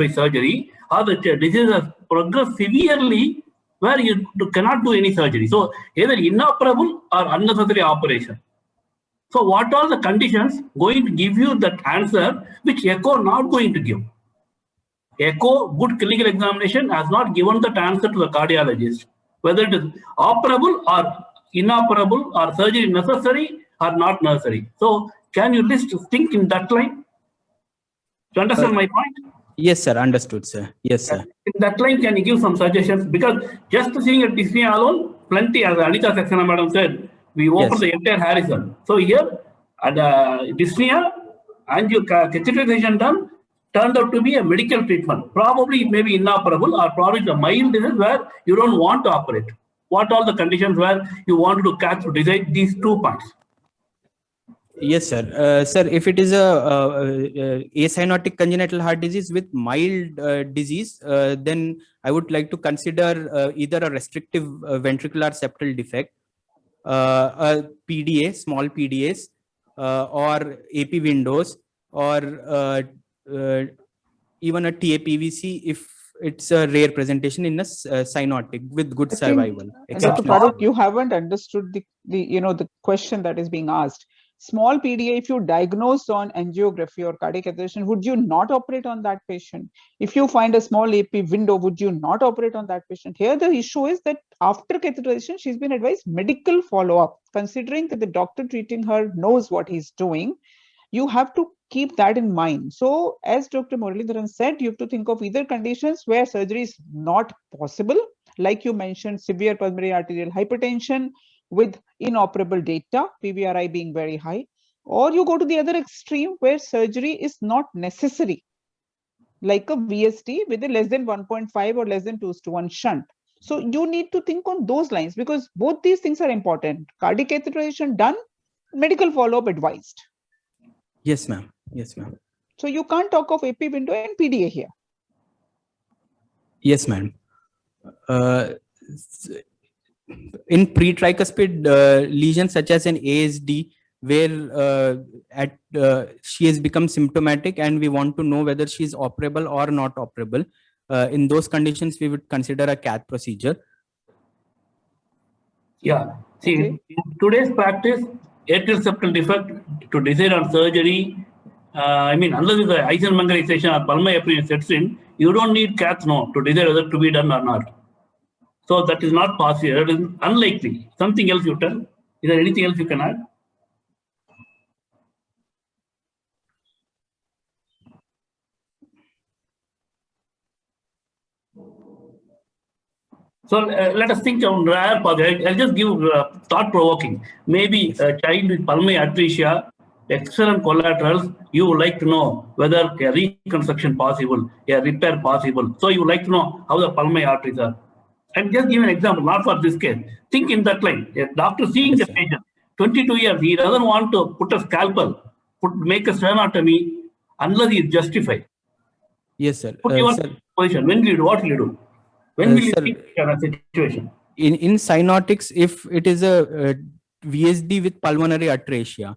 surgery, or the disease has progressed severely where you cannot do any surgery. So either inoperable or unnecessary operation. So what are the conditions going to give you that answer which echo not going to give? Echo, good clinical examination has not given that answer to the cardiologist, whether it is operable or inoperable or surgery necessary or not necessary. So can you think in that line? Do you understand my point? Yes, sir. Understood, sir. Yes, sir. In that line, can you give some suggestions? Because just seeing a dyspnea alone, plenty, as Anita Saxena madam said, we open the entire horizon. So here, dyspnea, catheterization done, turned out to be a medical treatment. Probably it may be inoperable, or probably the mild disease where you don't want to operate. What are the conditions where you want to catch to decide these 2 points? Yes, sir. Sir, if it is a acyanotic congenital heart disease with mild disease, then I would like to consider either a restrictive ventricular septal defect, a PDA, small PDAs, or AP windows, or even a TAPVC if it's a rare presentation in a cyanotic with good survival. Dr. Farooq, you haven't understood the question that is being asked. Small PDA, if you diagnosed on angiography or cardiac catheterization, would you not operate on that patient? If you find a small AP window, would you not operate on that patient? Here, the issue is that after catheterization, she's been advised medical follow-up. Considering that the doctor treating her knows what he's doing, you have to keep that in mind. So, as Dr. Muralidharan said, you have to think of either conditions where surgery is not possible, like you mentioned, severe pulmonary arterial hypertension with inoperable data, PVRI being very high, or you go to the other extreme where surgery is not necessary, like a VST with a less than 1.5 or less than 2:1 shunt. So you need to think on those lines because both these things are important. Cardiac catheterization done, medical follow-up advised. Yes, ma'am. Yes, ma'am. So you can't talk of AP window and PDA here. Yes, ma'am. In pre-tricuspid lesions such as an ASD, where she has become symptomatic and we want to know whether she is operable or not operable, in those conditions, we would consider a cath procedure. Yeah. See, in today's practice, atrial septal defect to decide on surgery, unless the Eisenmangerization or pulmonary apprehension sets in, you don't need cath to decide whether to be done or not. So that is not possible. It is unlikely. Something else you tell? Is there anything else you can add? So let us think on rare possibility. I'll just give thought-provoking. Maybe a child with pulmonary atresia, excellent collaterals, you would like to know whether a reconstruction possible, a repair possible. So you would like to know how the pulmonary arteries are. I'm just giving an example, not for this case. Think in that line. A doctor seeing the patient, 22 years, he doesn't want to put a scalpel, make a sternotomy unless he is justified. Yes, sir. Put your position. When will you do? What will you do? When will you think in a situation? In cyanotics, if it is a VSD with pulmonary atresia,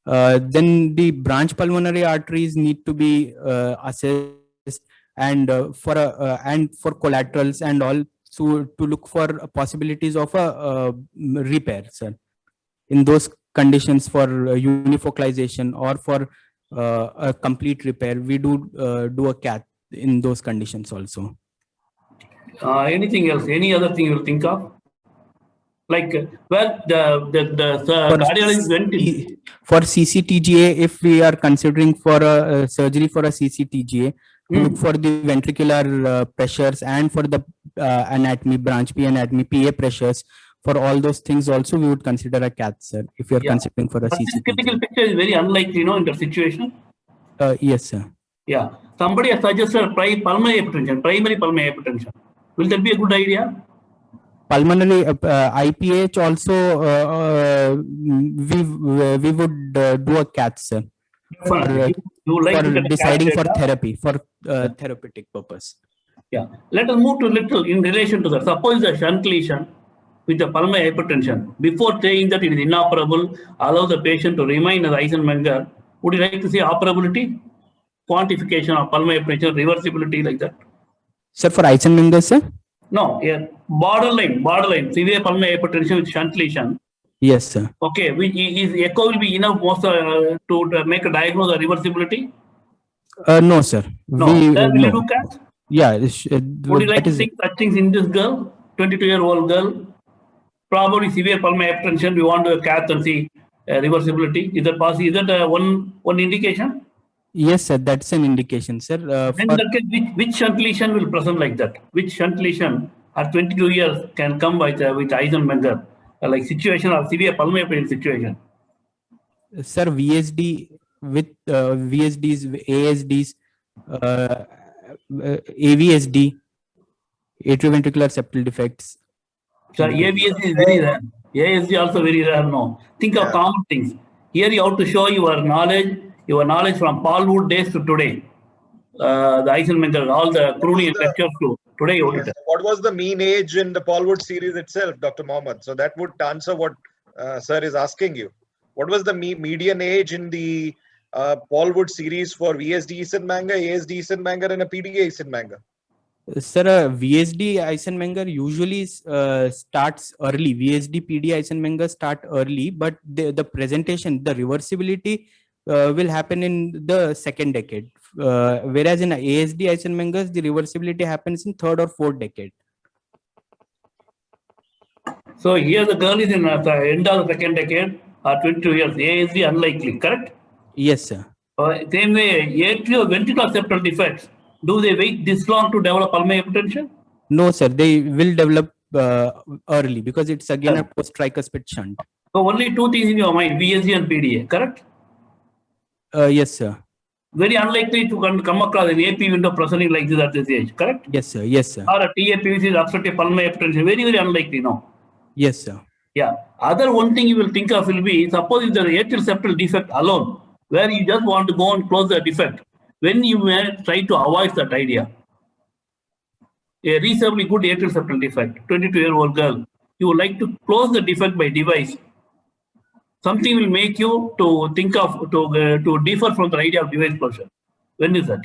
then the branch pulmonary arteries need to be assessed, and for collaterals and all, so to look for possibilities of a repair, sir. In those conditions, for unifocalization or for a complete repair, we do a cath in those conditions also. Anything else? Any other thing you think of? Like, well, the cardiologist went in. For CCTGA, if we are considering for a surgery for a CCTGA, look for the ventricular pressures and for the anatomy, branch P anatomy, PA pressures. For all those things also, we would consider a cath, sir, if you are considering for a CCTGA. Critical picture is very unlikely, in the situation. Yes, sir. Yeah. Somebody has suggested primary pulmonary hypertension. Will that be a good idea? Pulmonary IPH also, we would do a cath, sir. For deciding for therapy, for therapeutic purpose. Yeah. Let us move to little in relation to that. Suppose the shunt lesion with the pulmonary hypertension. Before saying that it is inoperable, allow the patient to remain as Eisenmenger. Would you like to see operability? quantification of pulmonary pressure, reversibility like that? Sir, for Eisenmenger, sir? No, yeah, borderline, severe pulmonary hypertension with shunt lesion. Yes, sir. Okay, which is echo will be enough most to make a diagnosis of reversibility? No, sir. No. Then will you do CAT? Yeah. Would you like to think such things in this girl, 22-year-old girl? Probably severe pulmonary hypertension. We want to do a CAT and see reversibility. Is that possible? Is that one indication? Yes, sir. That's an indication, sir. In that case, which shunt lesion will present like that? Which shunt lesion at 22 years can come with Eisenmenger, like situation of severe pulmonary pain situation? Sir, VSD with VSDs, ASDs, AVSD, atrioventricular septal defects. So AVSD is very rare. ASD also very rare. No. Think of common things. Here you have to show your knowledge from Paul Wood days to today. The Eisenmenger, all the Croonian lectures to today. Yes. What was the mean age in the Paul Wood series itself, Dr. Mohammed? So that would answer what sir is asking you. What was the median age in the Paul Wood series for VSD Eisenmenger, ASD Eisenmenger, and a PDA Eisenmenger? Sir, VSD Eisenmenger usually starts early. VSD PD Eisenmenger start early, but the presentation, the reversibility will happen in the second decade. Whereas in ASD Eisenmengers, the reversibility happens in third or fourth decade. So here the girl is in the end of the second decade, 22 years. ASD unlikely, correct? Yes, sir. Same way, atrioventricular septal defects. Do they wait this long to develop pulmonary hypertension? No, sir. They will develop early because it's again a post-tricuspid shunt. So only two things in your mind, VSD and PDA, correct? Yes, sir. Very unlikely to come across an AP window presenting like this at this age, correct? Yes, sir. Yes, sir. Or a TAPVC is obstructive pulmonary hypertension. Very, very unlikely, no? Yes, sir. Yeah. Other one thing you will think of will be, suppose if there is atrial septal defect alone, where you just want to go and close the defect, when you may try to avoid that idea. A reasonably good atrial septal defect, 22-year-old girl, you would like to close the defect by device. Something will make you to think of, to differ from the idea of device closure. When is that?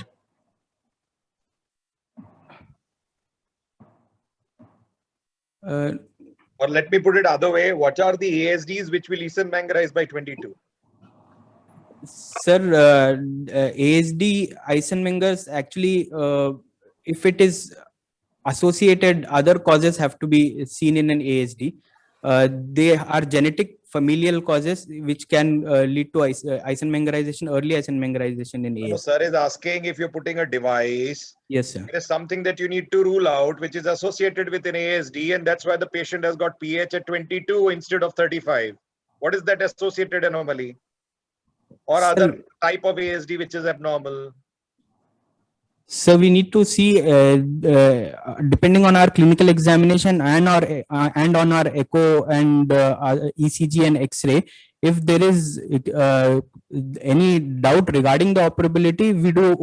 Or let me put it other way. What are the ASDs which will Eisenmengerize by 22? Sir, ASD Eisenmengers actually, if it is associated, other causes have to be seen in an ASD. They are genetic familial causes which can lead to Eisenmengerization, early Eisenmengerization in ASD. So sir is asking if you're putting a device. Yes, sir. It is something that you need to rule out, which is associated with an ASD, and that's why the patient has got pH at 22 instead of 35. What is that associated anomaly? Or other type of ASD which is abnormal? So we need to see, depending on our clinical examination and on our echo and ECG and X-ray, if there is any doubt regarding the operability, we do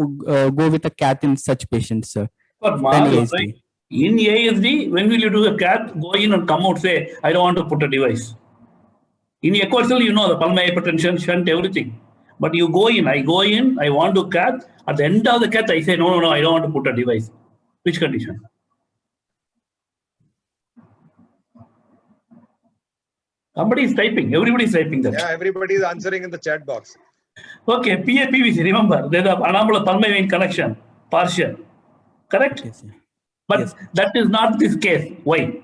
go with a cath in such patients, sir. But in ASD, when will you do a cath? Go in and come out, say, I don't want to put a device. In echo itself, you know the pulmonary hypertension, shunt, everything. But you go in, I want to cath. At the end of the cath, I say, no, I don't want to put a device. Which condition? Somebody is typing. Everybody is typing that. Yeah, everybody is answering in the chat box. Okay, PAPVC, remember, there's an anomalous pulmonary vein connection, partial. Correct? Yes, sir. But yes, that is not this case. Why?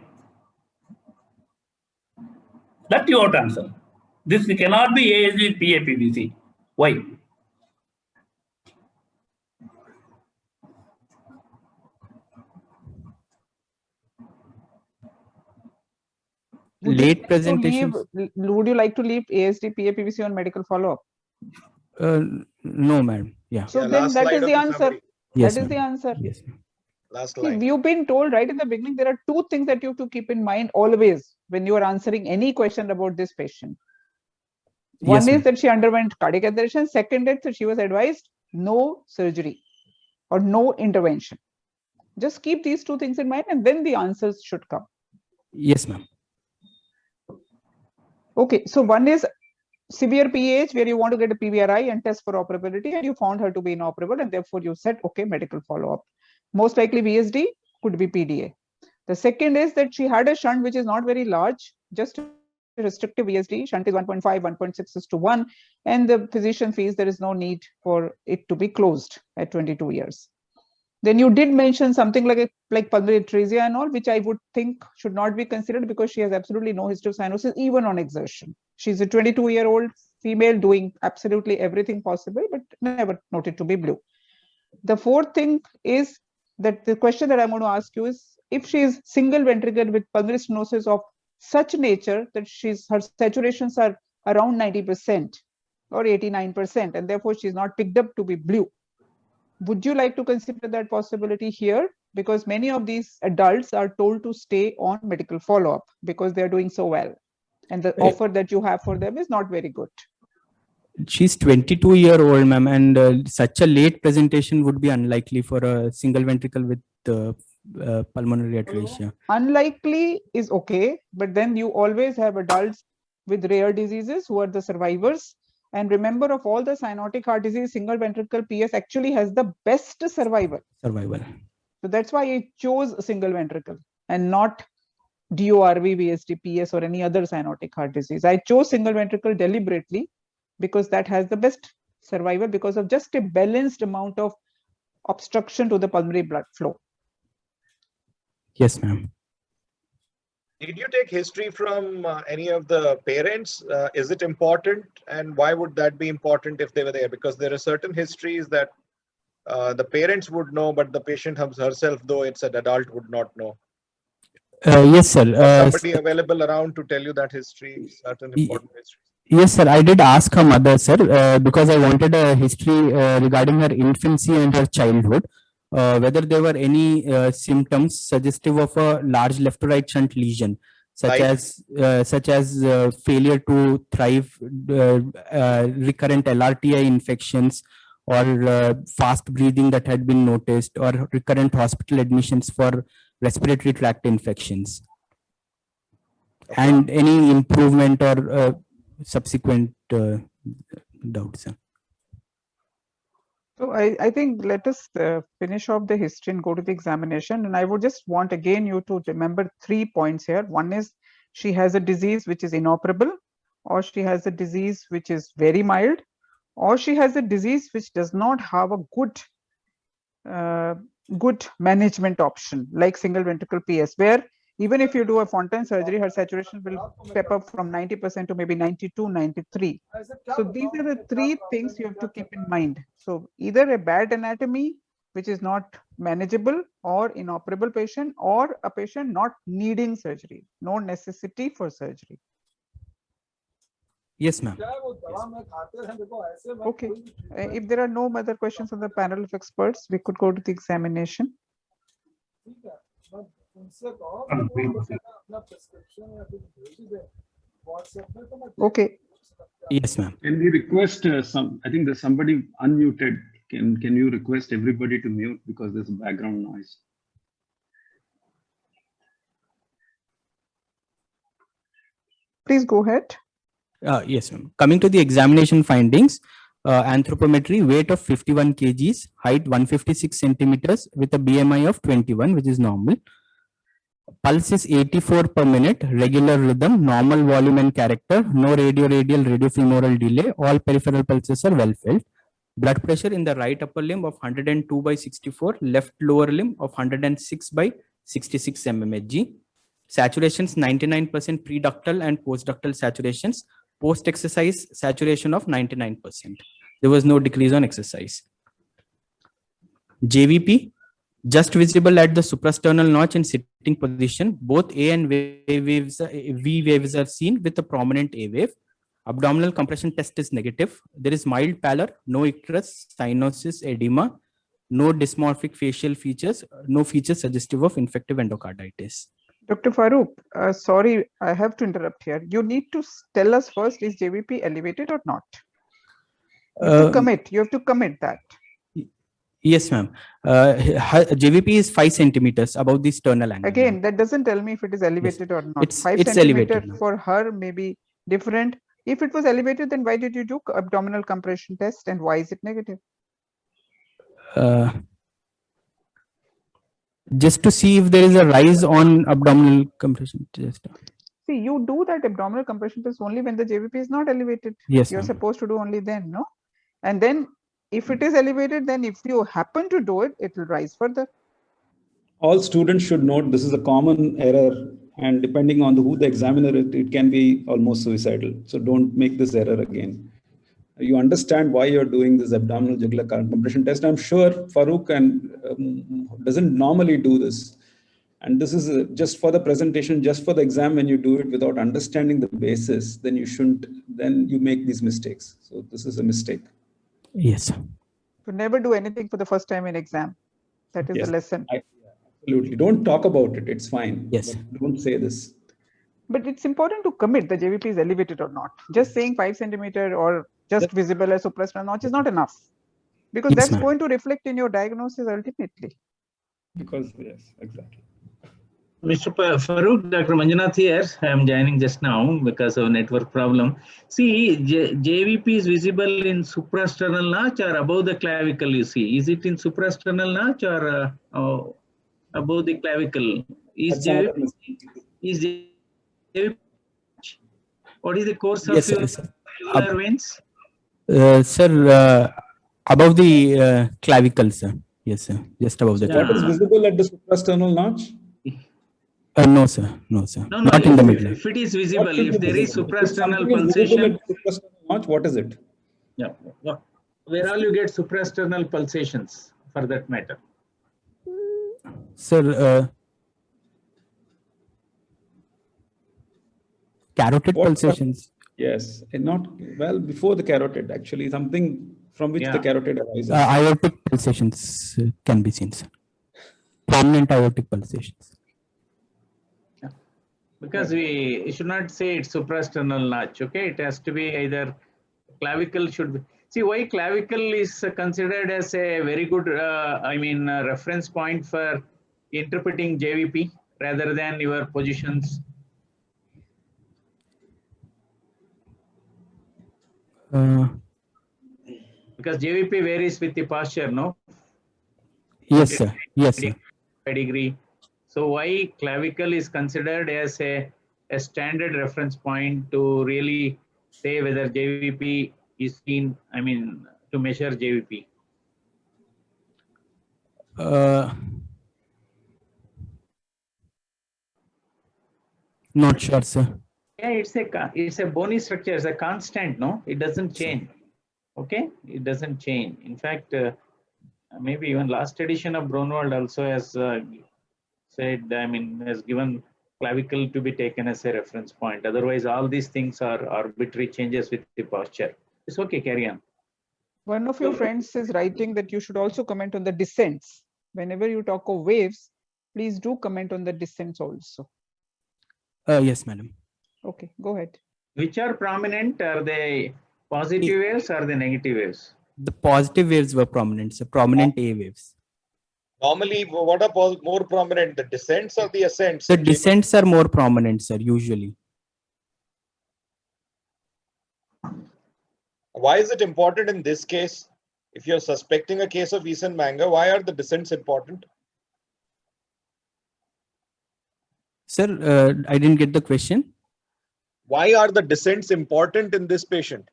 That you have to answer. This cannot be ASD PAPVC. Why? Late presentation. Would you like to leave ASD PAPVC on medical follow-up? No, madam. Yeah. So Yeah, then that is the answer. Yes, that is the answer. Yes. Last See, line. you've been told right in the beginning, there are two things that you have to keep in mind always when you are answering any question about this patient. One Yes, is that she underwent cardiac acceleration. Second is that she was advised no surgery or no intervention. Just keep these two things in mind and then the answers should come. Yes, ma'am. Okay, so one is severe PAH where you want to get a PVRI and test for operability, and you found her to be inoperable, and therefore you said, okay, medical follow-up. Most likely VSD, could be PDA. The second is that she had a shunt which is not very large, just restrictive VSD. Shunt is 1.5, 1.6:1, and the physician feels there is no need for it to be closed at 22 years. Then you did mention something like pulmonary atresia and all, which I would think should not be considered because she has absolutely no history of cyanosis, even on exertion. She's a 22-year-old female doing absolutely everything possible, but never noted to be blue. The fourth thing is that the question that I'm going to ask you is, if she is single ventricle with pulmonary stenosis of such nature that her saturations are around 90% or 89%, and therefore she's not picked up to be blue, would you like to consider that possibility here? Because many of these adults are told to stay on medical follow-up because they're doing so well, and the offer that you have for them is not very good. She's 22-year-old, ma'am, and such a late presentation would be unlikely for a single ventricle with pulmonary atresia. Unlikely is okay, but then you always have adults with rare diseases who are the survivors. And remember, of all the cyanotic heart disease, single ventricle PS actually has the best survival. So that's why I chose a single ventricle and not DORV, VSD, PS, or any other cyanotic heart disease. I chose single ventricle deliberately because that has the best survival because of just a balanced amount of obstruction to the pulmonary blood flow. Yes, ma'am. Did you take history from any of the parents? Is it important? And why would that be important if they were there? Because there are certain histories that the parents would know, but the patient herself, though it's an adult, would not know. Yes, sir. Somebody available around to tell you that history, certain important history. Yes, sir. I did ask her mother, sir, because I wanted a history regarding her infancy and her childhood. Whether there were any symptoms suggestive of a large left to right shunt lesion, such as failure to thrive, recurrent LRTI infections, or fast breathing that had been noticed, or recurrent hospital admissions for respiratory tract infections, and any improvement or subsequent doubts. So I think let us finish off the history and go to the examination. And I would just want again you to remember 3 points here. One is she has a disease which is inoperable, or she has a disease which is very mild, or she has a disease which does not have a good management option like single ventricle PS, where even if you do a Fontaine surgery, her saturation will step up from 90% to maybe 92, 93. So these are the 3 things you have to keep in mind. So either a bad anatomy, which is not manageable, or inoperable patient, or a patient not needing surgery, no necessity for surgery. Yes, ma'am. Okay. If there are no other questions on the panel of experts, we could go to the examination. Okay. Yes, ma'am. Can we request I think there's somebody unmuted. Can you request everybody to mute because there's background noise? Please go ahead. Yes, ma'am. Coming to the examination findings, anthropometry, weight of 51 kgs, height 156 centimeters with a BMI of 21, which is normal. Pulse is 84 per minute, regular rhythm, normal volume and character, no radioradial radiofemoral delay, all peripheral pulses are well felt. Blood pressure in the right upper limb of 102/64, left lower limb of 106/66 mmHg. Saturations 99% preductal and postductal saturations, post-exercise saturation of 99%. There was no decrease on exercise. JVP, just visible at the suprasternal notch in sitting position. Both A and V waves are seen with a prominent A wave. Abdominal compression test is negative. There is mild pallor, no icterus, cyanosis, edema, no dysmorphic facial features, no features suggestive of infective endocarditis. Dr. Farooq, sorry, I have to interrupt here. You need to tell us first, is JVP elevated or not? You have to commit. You have to commit that. Yes, ma'am. JVP is 5 centimeters above the sternal angle. Again, that doesn't tell me if it is elevated or not. It's 5 elevated centimeters now. for her may be different. If it was elevated, then why did you do abdominal compression test, and why is it negative? Just to see if there is a rise on abdominal compression test. See, you do that abdominal compression test only when the JVP is not elevated. Yes, You're ma'am. supposed to do only then, no? And then if it is elevated, then if you happen to do it, it will rise further. All students should note this is a common error, and depending on who the examiner is, it can be almost suicidal. So don't make this error again. You understand why you're doing this abdominal jugular compression test. I'm sure Farooq doesn't normally do this. And this is just for the presentation, just for the exam. When you do it without understanding the basis, then you shouldn't, then you make these mistakes. So this is a mistake. Yes. To never do anything for the first time in exam. That is Yes. the lesson. Absolutely. Don't talk about it. It's fine. Yes. But don't say this. But it's important to commit the JVP is elevated or not. Just saying 5 centimeter or just visible as suprasternal notch is not enough. Because Yes, that's ma'am. going to reflect in your diagnosis ultimately. Because, yes, exactly. Mr. Farooq, Dr. Manjunath here. I am joining just now because of network problem. See, JVP is visible in suprasternal notch or above the clavicle, you see. Is it in suprasternal notch or above the clavicle? Is JVP, what is the course of Yes, your sir. valvular veins? Sir, above the clavicle, sir. Yes, sir. Just above the Yeah. What clavicle. is visible at the suprasternal notch? No, sir. No, sir. No, Not in the middle. if it is What visible, should if be there is visible? If suprasternal something is visible pulsation, at the suprasternal notch, what is it? yeah, where all you get suprasternal pulsations for that matter. Sir, carotid What- pulsations. Yes, and not, well, before the carotid, actually, something from which the Yeah. carotid arises. Aortic pulsations can be seen, sir. Prominent aortic pulsations. Because we should not say it's suprasternal notch, okay? It has to be either clavicle should be. See, why clavicle is considered as a very good, reference point for interpreting JVP rather than your positions. Because JVP varies with the posture, no? Yes, sir. Yes, sir. Pedigree. So why clavicle is considered as a standard reference point to really say whether JVP is seen, to measure JVP. Not sure, sir. Yeah, it's a bony structure, it's a constant, no? It doesn't change. Okay, it doesn't change. In fact, maybe even last edition of Brunwald also has said, has given clavicle to be taken as a reference point. Otherwise, all these things are arbitrary changes with the posture. It's okay, carry on. One of your friends is writing that you should also comment on the descents. Whenever you talk of waves, please do comment on the descents also. Yes, madam. Okay, go ahead. Which are prominent? Are they positive waves or the negative waves? The positive waves were prominent, so prominent A waves. Normally, what are more prominent, the descents or the ascents? The descents are more prominent, sir, usually. Why is it important in this case? If you're suspecting a case of Eisenmenger, why are the descents important? Sir, I didn't get the question. Why are the descents important in this patient?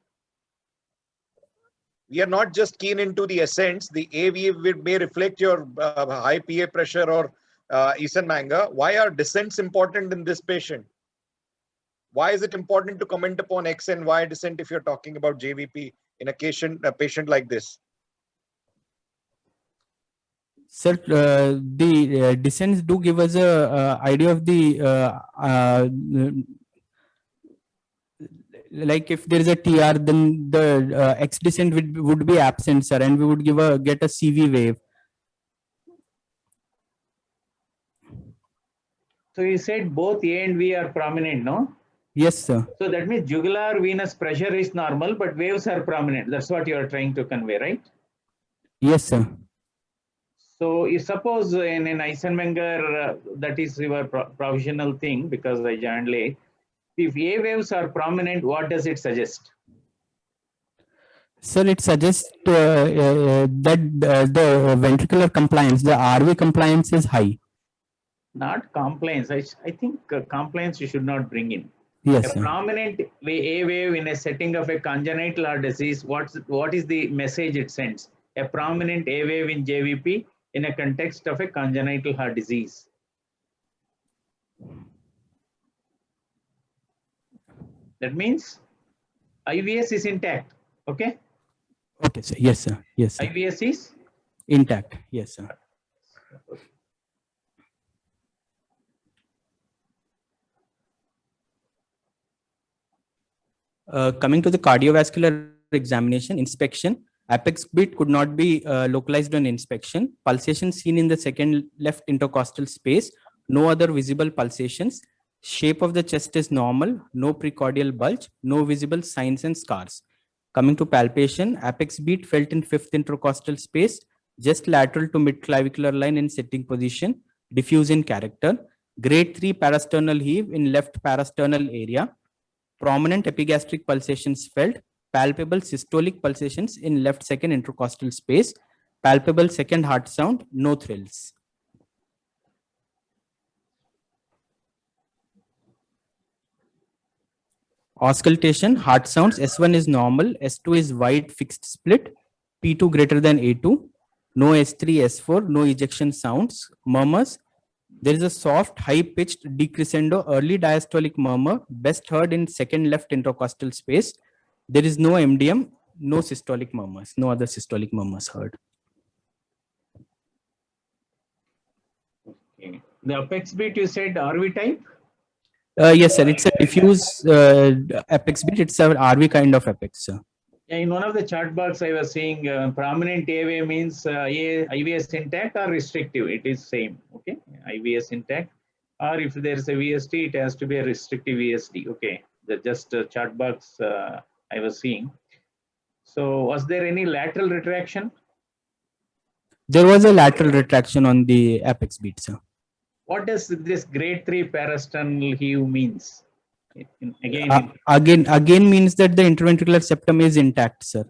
We are not just keen into the ascents. The AV may reflect your high PA pressure or Eisenmenger. Why are descents important in this patient? Why is it important to comment upon X and Y descent if you're talking about JVP in a patient like this? Sir, the descents do give us a idea of the like if there is a TR, then the X descent would be absent, sir, and we would get a CV wave. So you said both A and V are prominent, no? Yes, sir. So that means jugular venous pressure is normal, but waves are prominent. That's what you are trying to convey, right? Yes, sir. So you suppose in Eisenmenger, that is your provisional thing because I joined late. If A waves are prominent, what does it suggest? Sir, it suggests that the ventricular compliance, the RV compliance is high. Not compliance. I think compliance you should not bring in. Yes, A sir. prominent A wave in a setting of a congenital heart disease, what is the message it sends? A prominent A wave in JVP in a context of a congenital heart disease. That means IVS is intact. Okay? Okay, sir. Yes, sir. Yes, sir. IVS is Intact. Yes, sir. Coming to the cardiovascular examination, inspection, apex beat could not be localized on inspection. Pulsation seen in the second left intercostal space, no other visible pulsations. Shape of the chest is normal, no precordial bulge, no visible signs and scars. Coming to palpation, apex beat felt in fifth intercostal space, just lateral to mid-clavicular line in sitting position, diffuse in character. Grade 3 parasternal heave in left parasternal area. Prominent epigastric pulsations felt, palpable systolic pulsations in left second intercostal space, palpable second heart sound, no thrills. Auscultation, heart sounds, S1 is normal, S2 is wide fixed split, P2 greater than A2, no S3, S4, no ejection sounds, murmurs. There is a soft, high-pitched decrescendo early diastolic murmur, best heard in second left intercostal space. There is no MDM, no systolic murmurs, no other systolic murmurs heard. okay. The apex beat you said RV type? Yes, sir. It's a diffuse apex beat. It's a RV kind of apex, sir. In one of the chart box I was seeing prominent AV means IVS intact or restrictive. It is same. Okay, IVS intact. Or if there is a VST, it has to be a restrictive VST. Okay, the just chart box I was seeing. So was there any lateral retraction? There was a lateral retraction on the apex beat, sir. What does this grade 3 parasternal heave means? Again, Again means that the interventricular septum is intact, sir.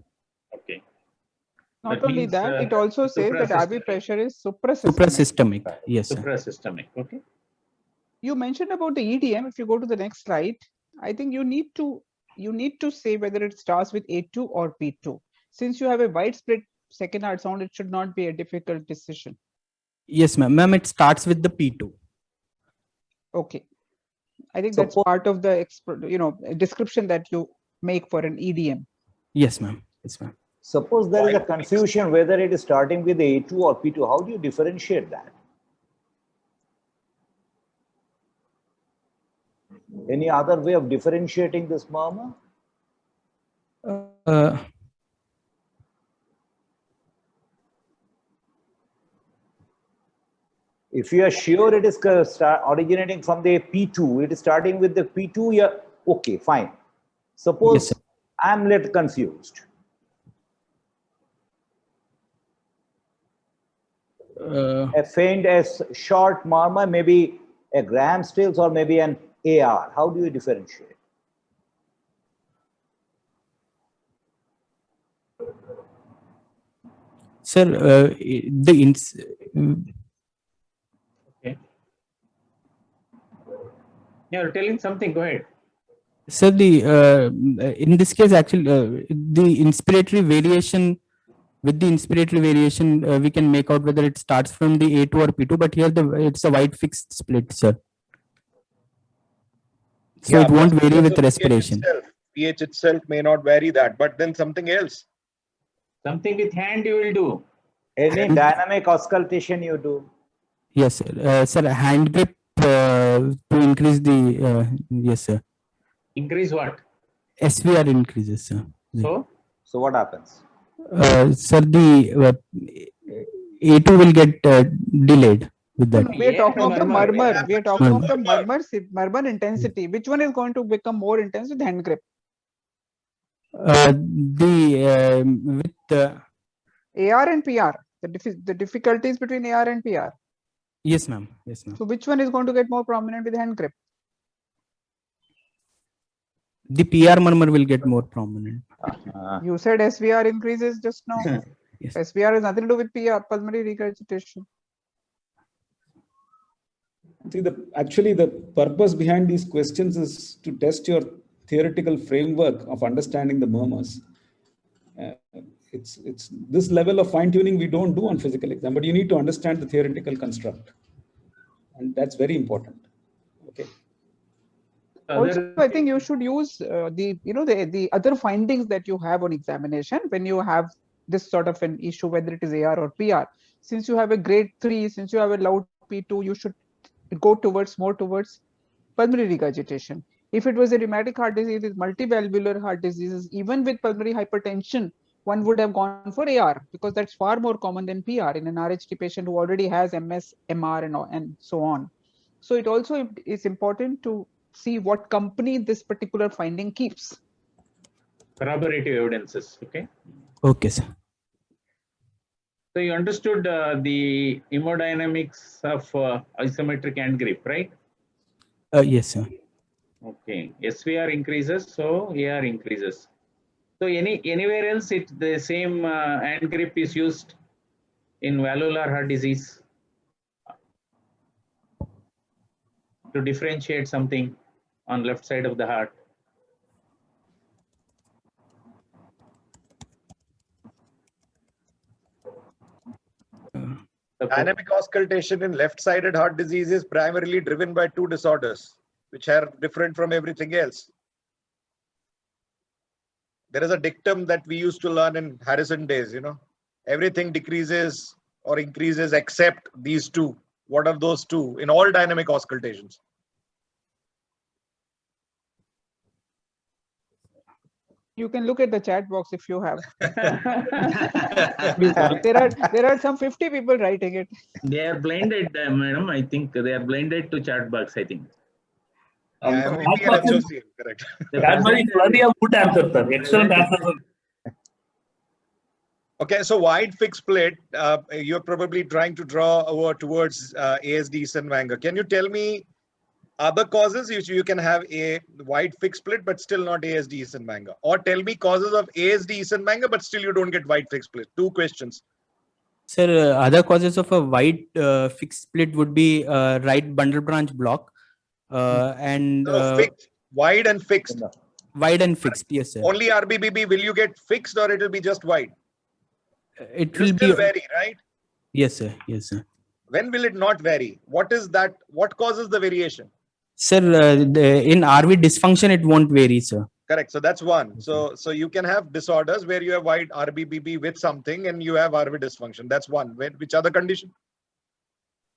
okay. Not That only means, that, it also says that RV pressure is suprasystemic. Suprasystemic, yes, sir. Suprasystemic, okay. You mentioned about the EDM. If you go to the next slide, I think you need to say whether it starts with A2 or P2. Since you have a wide split second heart sound, it should not be a difficult decision. Yes, ma'am. Ma'am, it starts with the P2. Okay. I think that's part of the description that you make for an EDM. Yes, ma'am. Yes, ma'am. Suppose there is a confusion whether it is starting with A2 or P2. How do you differentiate that? Any other way of differentiating this murmur? If you are sure it is originating from the P2, it is starting with the P2, yeah, okay, fine. Suppose yes, I'm a little confused. A faint, as short murmur, maybe a Graham Stills or maybe an AR. How do you differentiate? Sir, okay. You're telling something, go ahead. Sir, in this case, actually, the inspiratory variation, with the inspiratory variation, we can make out whether it starts from the A2 or P2, but here it's a wide fixed split, sir. So it won't vary with respiration. pH itself may not vary that, but then something else. Something with hand you will do. Any dynamic auscultation you do? Yes, sir. Sir, hand grip to increase the, yes, sir. Increase what? SVR increases, sir. So what happens? Sir, the A2 will get delayed with that. We are talking of the murmur. We are talking of the murmur intensity. Which one is going to become more intense with hand grip? With AR and PR. The difficulties between AR and PR. Yes, ma'am. Yes, ma'am. So which one is going to get more prominent with hand grip? The PR murmur will get more prominent. You said SVR increases just now. Yes. SVR has nothing to do with PR, pulmonary regurgitation. See, actually the purpose behind these questions is to test your theoretical framework of understanding the murmurs. It's this level of fine tuning we don't do on physical exam, but you need to understand the theoretical construct, and that's very important. Okay. Also, I think you should use the other findings that you have on examination when you have this sort of an issue, whether it is AR or PR. Since you have a grade 3, since you have a loud P2, you should go more towards pulmonary regurgitation. If it was a rheumatic heart disease, multivalvular heart diseases, even with pulmonary hypertension, one would have gone for AR because that's far more common than PR in an RHD patient who already has MS, MR, and so on. So it also is important to see what company this particular finding keeps. Corroborative evidences. Okay. Okay, sir. So you understood the hemodynamics of isometric hand grip, right? Yes, sir. Okay. SVR increases, so AR increases. So anywhere else, the same hand grip is used in valvular heart disease to differentiate something on left side of the heart. Dynamic auscultation in left-sided heart disease is primarily driven by two disorders, which are different from everything else. There is a dictum that we used to learn in Harrison days, everything decreases or increases except these two. What are those two in all dynamic auscultations? You can look at the chat box if you have. there are some 50 people writing it. They are blinded, madam. I think they are blinded to chat box, I think. MVP and HOC, correct. That was plenty of good answers, sir. Excellent answers. Okay, so wide fixed split, you're probably trying to draw over towards ASD Eisenmenger. Can you tell me other causes? You can have a wide fixed split, but still not ASD Eisenmenger. Or tell me causes of ASD Eisenmenger, but still you don't get wide fixed split. Two questions. Sir, other causes of a wide fixed split would be right bundle branch block and fixed, wide and fixed. Wide and fixed, yes, sir. Only RBBB, will you get fixed or it will be just wide? It will still be vary, right? Yes, sir. Yes, sir. When will it not vary? What is that? What causes the variation? Sir, in RV dysfunction, it won't vary, sir. Correct. So that's one. So you can have disorders where you have wide RBBB with something and you have RV dysfunction. That's one. Which other condition?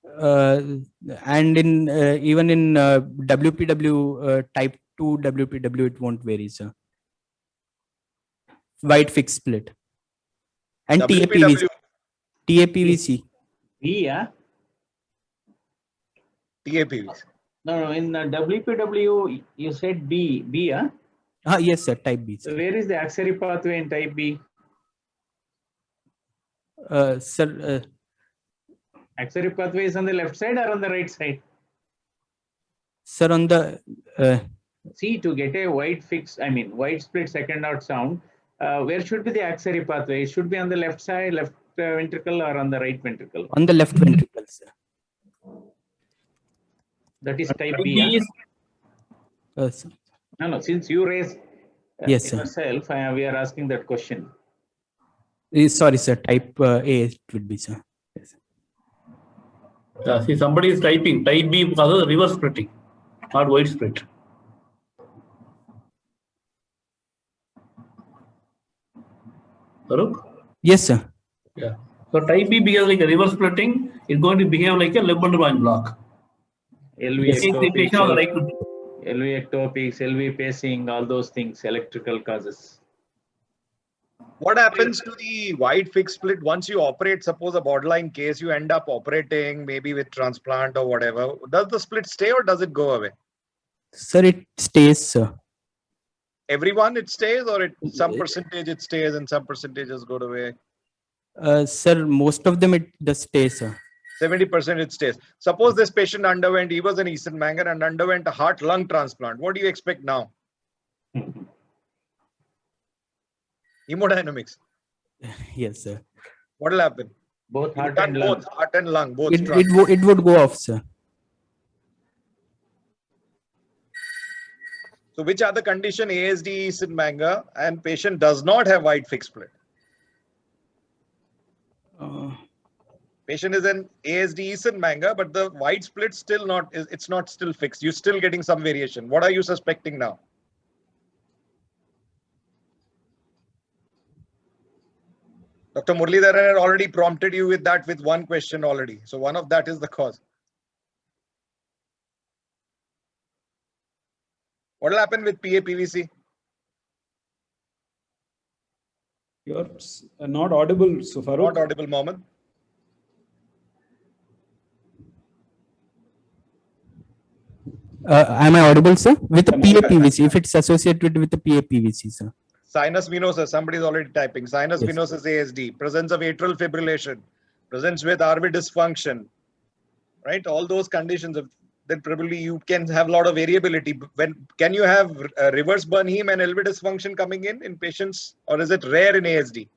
And in even in WPW type 2 WPW, it won't vary, sir. Wide fixed split. And WPW. TAPVC. B, yeah? TAPVC. No, in WPW, you said B, yeah? Yes, sir, type B. So where is the axillary pathway in type B? Sir, axillary pathway is on the left side or on the right side? Sir, on the... See, to get a wide split second order sound, where should be the axillary pathway? It should be on the left side, left ventricle, or on the right ventricle? On the left ventricle, sir. That is type B. Sir. No, since you raised yes, yourself, we are asking that question. Sorry, sir. Type A it would be, sir. Yes. See, somebody is typing type B because of reverse splitting, not wide split. Farooq? Yes, sir. Yeah. So type B behaves like a reverse splitting. It's going to behave like a left bundle branch block. LV ectopics, LV pacing, all those things, electrical causes. What happens to the wide fixed split once you operate? Suppose a borderline case, you end up operating maybe with transplant or whatever. Does the split stay or does it go away? Sir, it stays, sir. Everyone it stays, or some percentage it stays and some percentages go away? Sir, most of them it does stay, sir. 70% it stays. Suppose this patient he was an Eisenmenger and underwent a heart-lung transplant. What do you expect now? Hemodynamics. Yes, sir. What will happen? Both You've heart done and lung. both, heart and lung, both. It would go off, sir. So which are the condition? ASD is in manga and patient does not have wide fixed split. Patient is an ASD is in manga, but the wide split still not, it's not still fixed. You're still getting some variation. What are you suspecting now? Dr. Muralidharan had already prompted you with that with one question already. So one of that is the cause. What will happen with PA-PVC? You're not audible, so Farooq. Not audible, Mohammed. Am I audible, sir? With the PA-PVC, if it's associated with the PA-PVC, sir. Sinus venosus, somebody is already typing. Sinus Yes. venosus ASD, presence of atrial fibrillation, presence with RV dysfunction, right? All those conditions, then probably you can have a lot of variability. When can you have reverse burn heme and LV dysfunction coming in patients, or is it rare in ASD?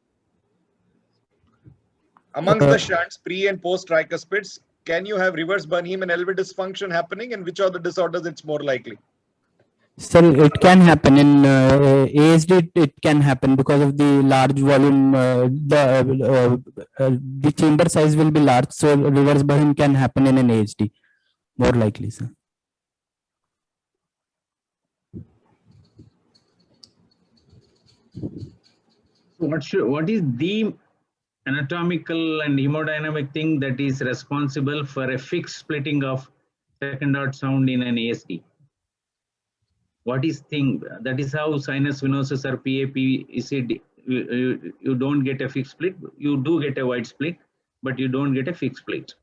Amongst the shunts, pre and post tricuspids, can you have reverse burn heme and LV dysfunction happening, and which are the disorders it's more likely? Sir, it can happen in ASD. It can happen because of the large volume. The chamber size will be large, so reverse burn can happen in an ASD, more likely, sir. So what is the anatomical and hemodynamic thing that is responsible for a fixed splitting of second order sound in an ASD? What is thing that is how sinus venosus or PAP you don't get a fixed split. You do get a wide split, but you don't get a fixed split.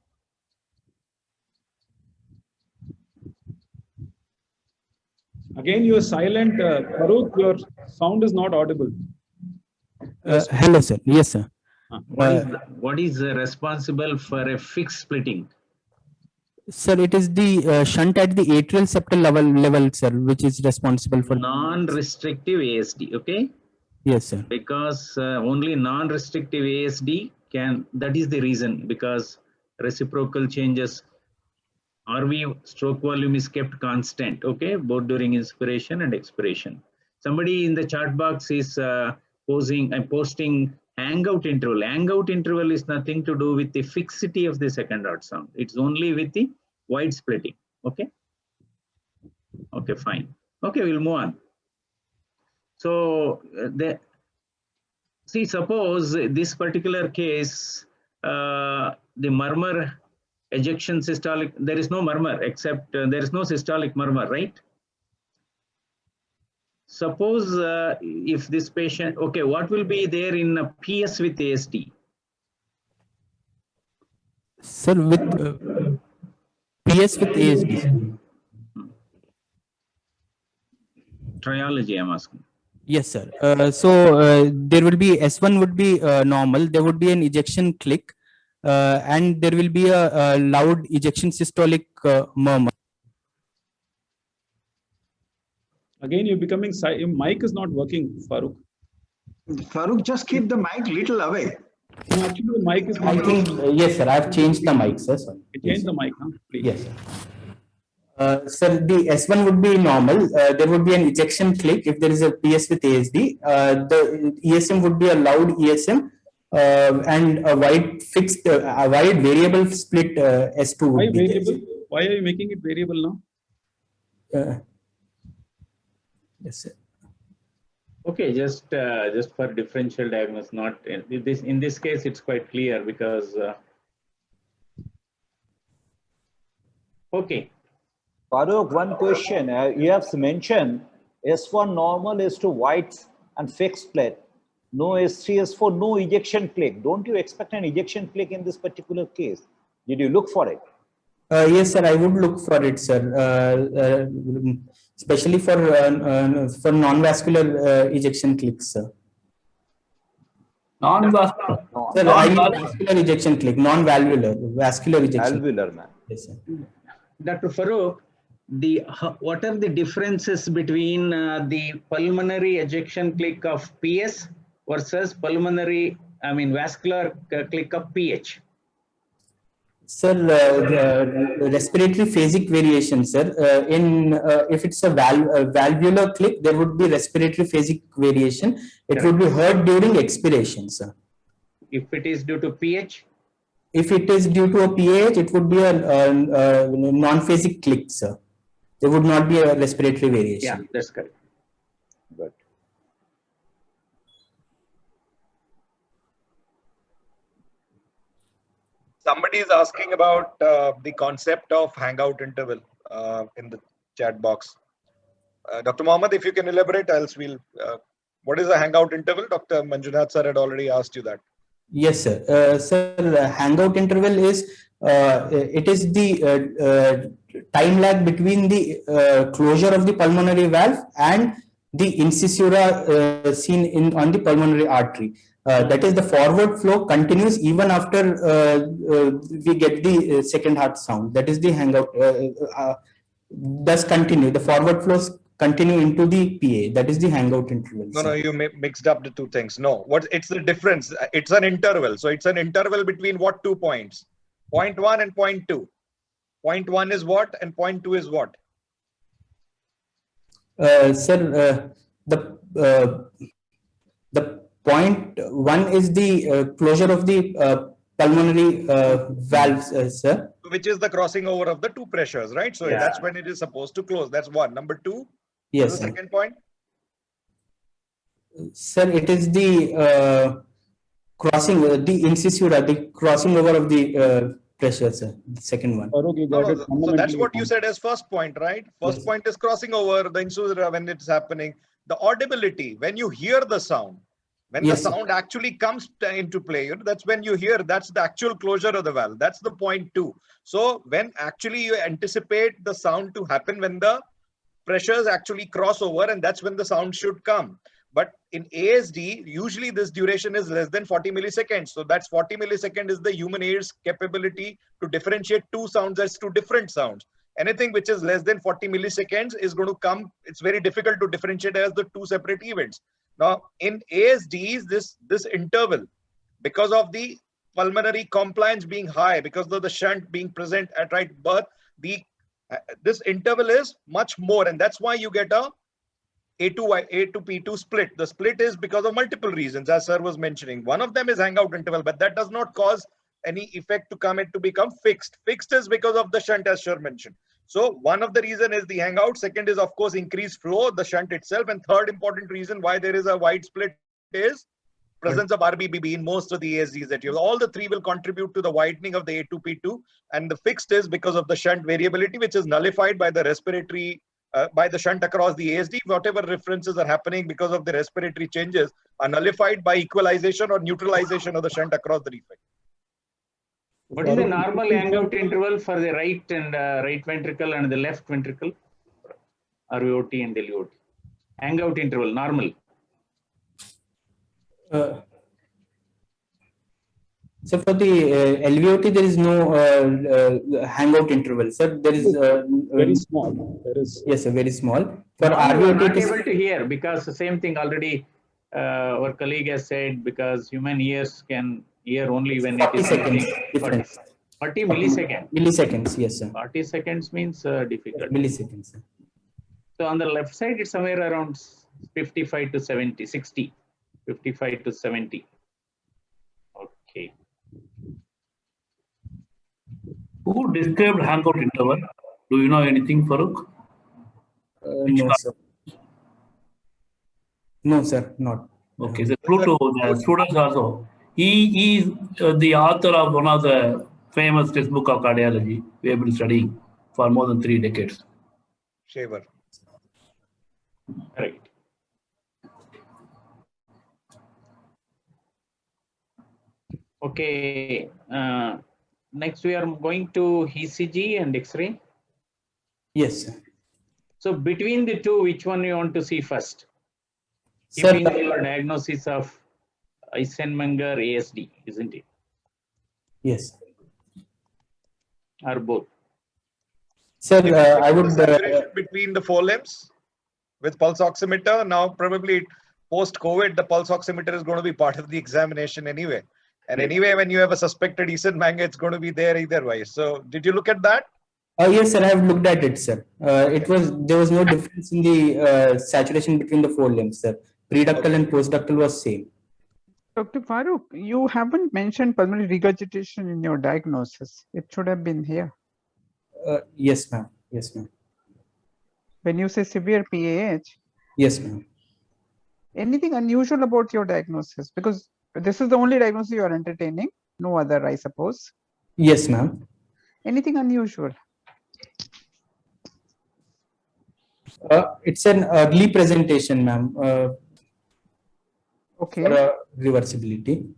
Again, you are silent, Farooq. Your sound is not audible. Hello, sir. Yes, sir. What is responsible for a fixed splitting? Sir, it is the shunt at the atrial septal level, sir, which is responsible for non-restrictive ASD. Okay. Yes, sir. Because only non-restrictive ASD can. That is the reason, because reciprocal changes. RV stroke volume is kept constant. Okay, both during inspiration and expiration. Somebody in the chat box is posting hangout interval. Hangout interval is nothing to do with the fixity of the second order sound. It's only with the wide splitting. Okay. Okay, fine. Okay, we'll move on. So see, suppose this particular case, the murmur, ejection, systolic, there is no murmur except there is no systolic murmur, right? Suppose if this patient, okay, what will be there in a PS with ASD? Sir, with PS with ASD. Triology, I'm asking. Yes, sir. There will be S1 would be normal. There would be an ejection click, and there will be a loud ejection systolic murmur. Again, you're becoming silent. Your mic is not working, Farooq. Farooq, just keep the mic little away. No, actually, the mic is. I think yes, sir. I've changed the mic, sir. Sorry. Change the mic, huh? Please. Yes, sir. Sir, the S1 would be normal. There would be an ejection click if there is a PS with ASD. The ESM would be a loud ESM and a wide fixed, a wide variable split S2 would Why be variable? Why are you making it variable now? Yes, sir. Okay, just for differential diagnosis, not in this case, it's quite clear because. Okay. Farooq, one question. You have mentioned S1 normal, S2 wide and fixed split. No S3, S4, no ejection click. Don't you expect an ejection click in this particular case? Did you look for it? Yes, sir. I would look for it, sir. Especially for non-vascular ejection clicks, sir. Non-vascular. Sir, I mean vascular ejection click, non-valvular, vascular ejection. Valvular, man. Yes, sir. Dr. Farooq, what are the differences between the pulmonary ejection click of PS versus pulmonary, I mean vascular click of pH? Sir, the respiratory phasic variation, sir. If it's a valvular click, there would be respiratory phasic variation. It would be heard during expiration, sir. If it is due to pH? If it is due to a pH, it would be a non-phasic click, sir. There would not be a respiratory variation. Yeah, that's correct. Good. Somebody is asking about the concept of hangout interval in the chat box. Dr. Mohammed, if you can elaborate, else we'll. What is a hangout interval? Dr. Manjunath sir had already asked you that. Yes, sir. Sir, hangout interval is it is the time lag between the closure of the pulmonary valve and the incisura seen on the pulmonary artery. That is, the forward flow continues even after we get the second heart sound. That is the hangout. Does continue. The forward flows continue into the PA. That is the hangout interval. No, you mixed up the two things. No, it's the difference? It's an interval. So it's an interval between what 2 points? Point 1 and point 2. Point 1 is what and point 2 is what? Sir, the point 1 is the closure of the pulmonary valves, sir. Which is the crossing over of the two pressures, right? So that's when it is supposed to close. That's one. Number 2. Yes. The second point. Sir, it is the crossing, the incisura, the crossing over of the pressure, sir. The second one. So that's what you said as first point, right? First point is crossing over the incisura when it's happening. The audibility, when you hear the sound, when the sound actually comes into play, that's when you hear, that's the actual closure of the valve. That's the point 2. So when actually you anticipate the sound to happen when the pressures actually cross over, and that's when the sound should come. But in ASD, usually this duration is less than 40 milliseconds. So that's 40 milliseconds is the human ear's capability to differentiate two sounds as two different sounds. Anything which is less than 40 milliseconds is going to come, it's very difficult to differentiate as the two separate events. Now, in ASDs, this interval, because of the pulmonary compliance being high, because of the shunt being present at right birth, this interval is much more, and that's why you get a A to P2 split. The split is because of multiple reasons, as sir was mentioning. One of them is hangout interval, but that does not cause any effect to become fixed. Fixed is because of the shunt, as sir mentioned. So one of the reason is the hangout. Second is, of course, increased flow, the shunt itself. And third important reason why there is a wide split is presence of RBBB in most of the ASDs that you have. All the three will contribute to the widening of the A2P2. And the fixed is because of the shunt variability, which is nullified by the respiratory, by the shunt across the ASD. Whatever references are happening because of the respiratory changes are nullified by equalization or neutralization of the shunt across the defect. What is the normal hangout interval for the right and right ventricle and the left ventricle? RVOT and LUOT. Hangout interval, normal. So for the LVOT, there is no hangout interval, sir. There is very small. There is yes, sir, very small. For RVOT, RVOT, it is able to hear because the same thing already our colleague has said, because human ears can hear only when 40 it is seconds difference. 40 milliseconds. Milliseconds, yes, sir. 40 seconds means difficult. Milliseconds, sir. So on the left side, it's somewhere around 55 to 70, 60, 55 to 70. Okay. Who described hangout interval? Do you know anything, Farooq? No, sir. No, sir, not. Okay, so Pluto, the students also. He is the author of one of the famous textbook of cardiology we have been studying for more than 3 decades. Shaver. Right. Okay. Next, we are going to ECG and X-ray. Yes, sir. So between the two, which one you want to see first? Sir, Keeping your diagnosis of Eisenmenger ASD, isn't it? yes. Or both? Sir, I would separation between the 4 limbs with pulse oximeter. Now probably post-COVID, the pulse oximeter is going to be part of the examination anyway. And anyway, when you have a suspected Eisenmenger, it's going to be there either way. So did you look at that? Yes, sir. I have looked at it, sir. There was no difference in the saturation between the four limbs, sir. Preductal and postductal was same. Dr. Farooq, you haven't mentioned pulmonary regurgitation in your diagnosis. It should have been here. Yes, ma'am. Yes, ma'am. When you say severe PAH. Yes, ma'am. Anything unusual about your diagnosis? Because this is the only diagnosis you are entertaining. No other, I suppose. Yes, ma'am. Anything unusual? It's an early presentation, ma'am. Okay. For reversibility.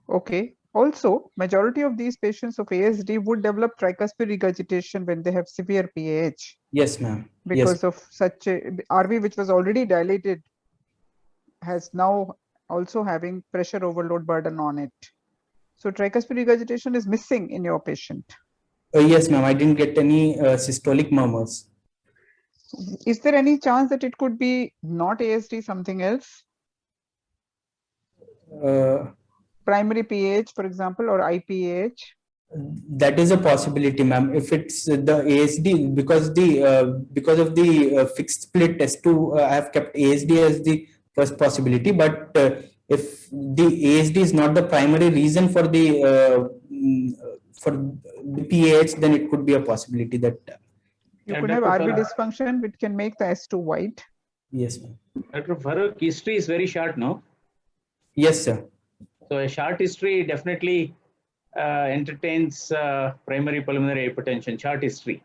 Okay. Also, majority of these patients of ASD would develop tricuspid regurgitation when they have severe PAH. Yes, ma'am. Because yes. of such a RV which was already dilated has now also having pressure overload burden on it. So tricuspid regurgitation is missing in your patient. Yes, ma'am. I didn't get any systolic murmurs. Is there any chance that it could be not ASD, something else? Primary PAH, for example, or IPAH? That is a possibility, ma'am. If it's the ASD, because of the fixed split S2, I have kept ASD as the first possibility. But if the ASD is not the primary reason for the PAH, then it could be a possibility that you could have RV dysfunction, which can make the S2 wide. Yes, ma'am. Dr. Farooq, history is very short, no? Yes, sir. So a short history definitely entertains primary pulmonary hypertension, short history.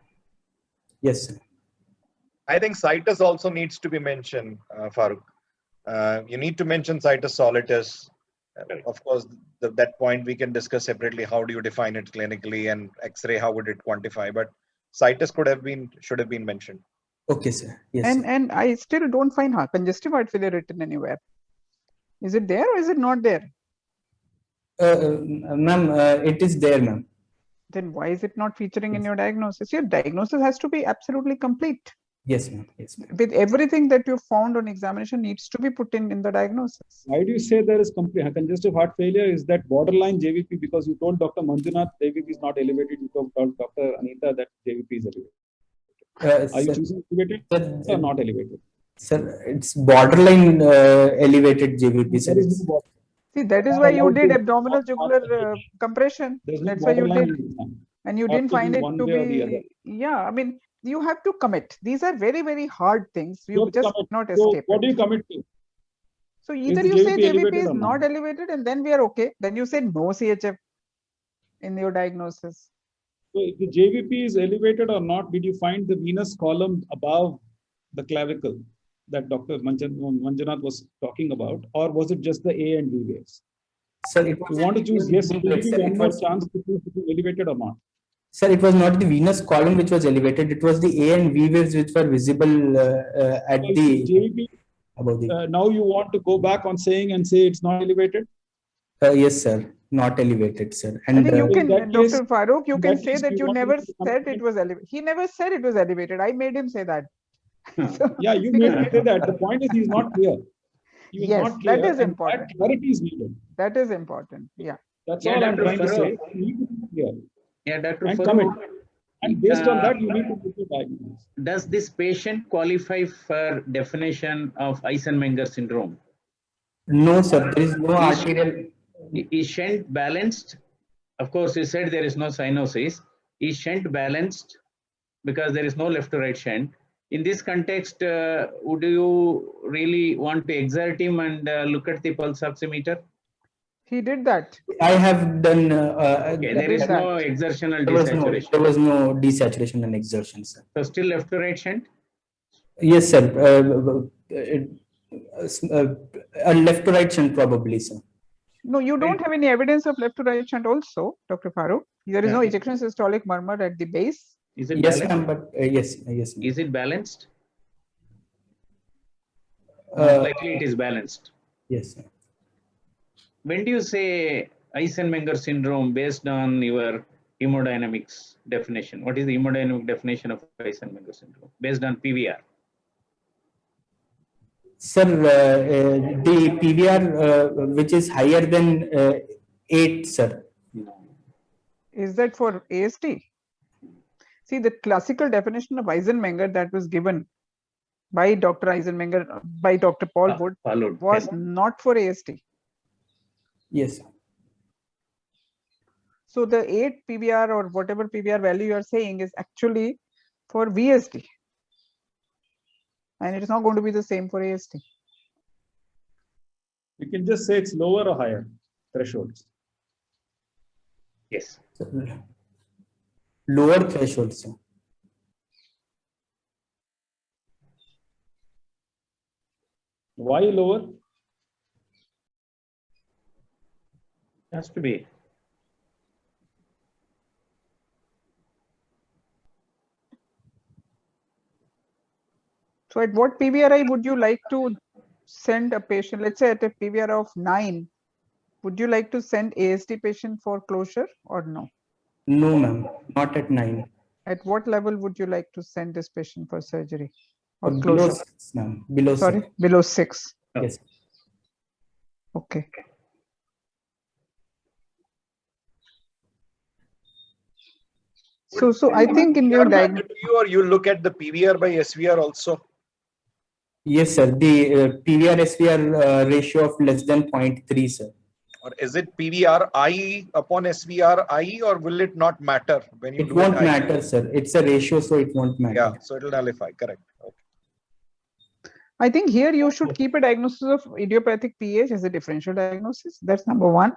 Yes, sir. I think situs also needs to be mentioned, Farooq. You need to mention situs solitus. Of course, that point we can discuss separately. How do you define it clinically, and X-ray, how would it quantify? But situs should have been mentioned. Okay, sir. Yes. And I still don't find congestive heart failure written anywhere. Is it there or is it not there? Ma'am, it is there, ma'am. Then why is it not featuring in your diagnosis? Your diagnosis has to be absolutely complete. Yes, ma'am. Yes, ma'am. With everything that you found on examination needs to be put in the diagnosis. Why do you say there is congestive heart failure? Is that borderline JVP? Because you told Dr. Manjunath JVP is not elevated. You told Dr. Anita that JVP is elevated. Are you choosing elevated or not elevated? Sir, it's borderline elevated JVP. Sir. See, that is why you did abdominal jugular compression. That's why you did. And you didn't find it to be, yeah, I mean, you have to commit. These are very, very hard things. You just not escape. What do you commit to? So either you say JVP is not elevated and then we are okay. Then you say no CHF in your diagnosis. So if the JVP is elevated or not, did you find the venous column above the clavicle that Dr. Manjunath was talking about, or was it just the A and B waves? Sir, if you want to choose yes, there will be one more chance to choose if it is elevated or not. Sir, it was not the venous column which was elevated. It was the A and V waves which were visible at the JVP. Above the. Now you want to go back on saying and say it's not elevated? Yes, sir. Not elevated, sir. And I mean, you can, Dr. Farooq, you can say that you never said it was elevated. He never said it was elevated. I made him say that. So, yeah, you made him say that. The point is, he's not clear. He was yes, not clear, that is important. That clarity is needed. That is important. Yeah. That's all I'm trying to say. You need to be clear. Yeah, Dr. And commit. And based on that, you need to put your diagnosis. Does this patient qualify for definition of Eisenmenger syndrome? No, sir. There is no arterial. Is shunt balanced? Of course, you said there is no cyanosis. Is shunt balanced? Because there is no left to right shunt. In this context, would you really want to exert him and look at the pulse oximeter? He did that. I have done. Okay, there is no exertional desaturation. There was no desaturation and exertion, sir. So still left to right shunt? Yes, sir. A left to right shunt probably, sir. No, you don't have any evidence of left to right shunt also, Dr. Farooq. There is no ejection systolic murmur at the base. Is it yes, balanced? but yes. Is it balanced? Most likely it is balanced. Yes, sir. When do you say Eisenmenger syndrome based on your hemodynamics definition? What is the hemodynamic definition of Eisenmenger syndrome based on PVR? Sir, the PVR which is higher than 8, sir. Is that for AST? See, the classical definition of Eisenmenger that was given by Dr. Eisenmenger, by Dr. Paul Wood, was not for AST. Yes. So the 8 PVR or whatever PVR value you are saying is actually for VSD. And it is not going to be the same for AST. You can just say it's lower or higher thresholds. Yes. Lower thresholds, sir. Why lower? Has to be. So at what PVRI would you like to send a patient? Let's say at a PVR of 9, would you like to send ASD patient for closure or no? No, ma'am, not at 9. At what level would you like to send this patient for surgery or Below closure? 6, ma'am. Below Sorry, 6. below 6. Yes. Okay. So I think in your diagnosis, or you look at the PVR by SVR also. Yes, sir. The PVR SVR ratio of less than 0.3, sir. Or is it PVR I upon SVR I, or will it not matter when you It do won't it? matter, sir. It's a ratio, so it won't matter. Yeah, so it will nullify. Correct. Okay. I think here you should keep a diagnosis of idiopathic PH as a differential diagnosis. That's number 1.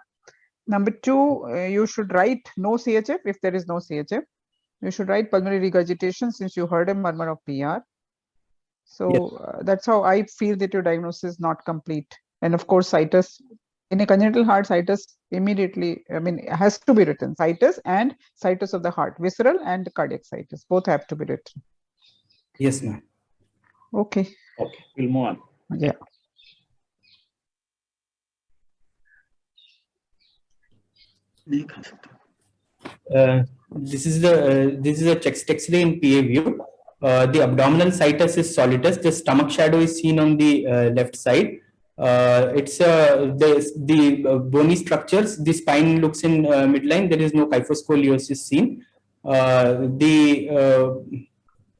Number 2, you should write no CHF if there is no CHF. You should write pulmonary regurgitation since you heard a murmur of PR. So that's how I feel that your diagnosis is not complete. And of course, situs, in a congenital heart, situs immediately, I mean, it has to be written. Situs and situs of the heart, visceral and cardiac situs, both have to be written. Yes, ma'am. Okay. Okay, we'll move on. Yeah. This is a chest X-ray in PA view. The abdominal situs is solidus. The stomach shadow is seen on the left side. It's the bony structures. The spine looks in midline. There is no kyphoscoliosis seen. The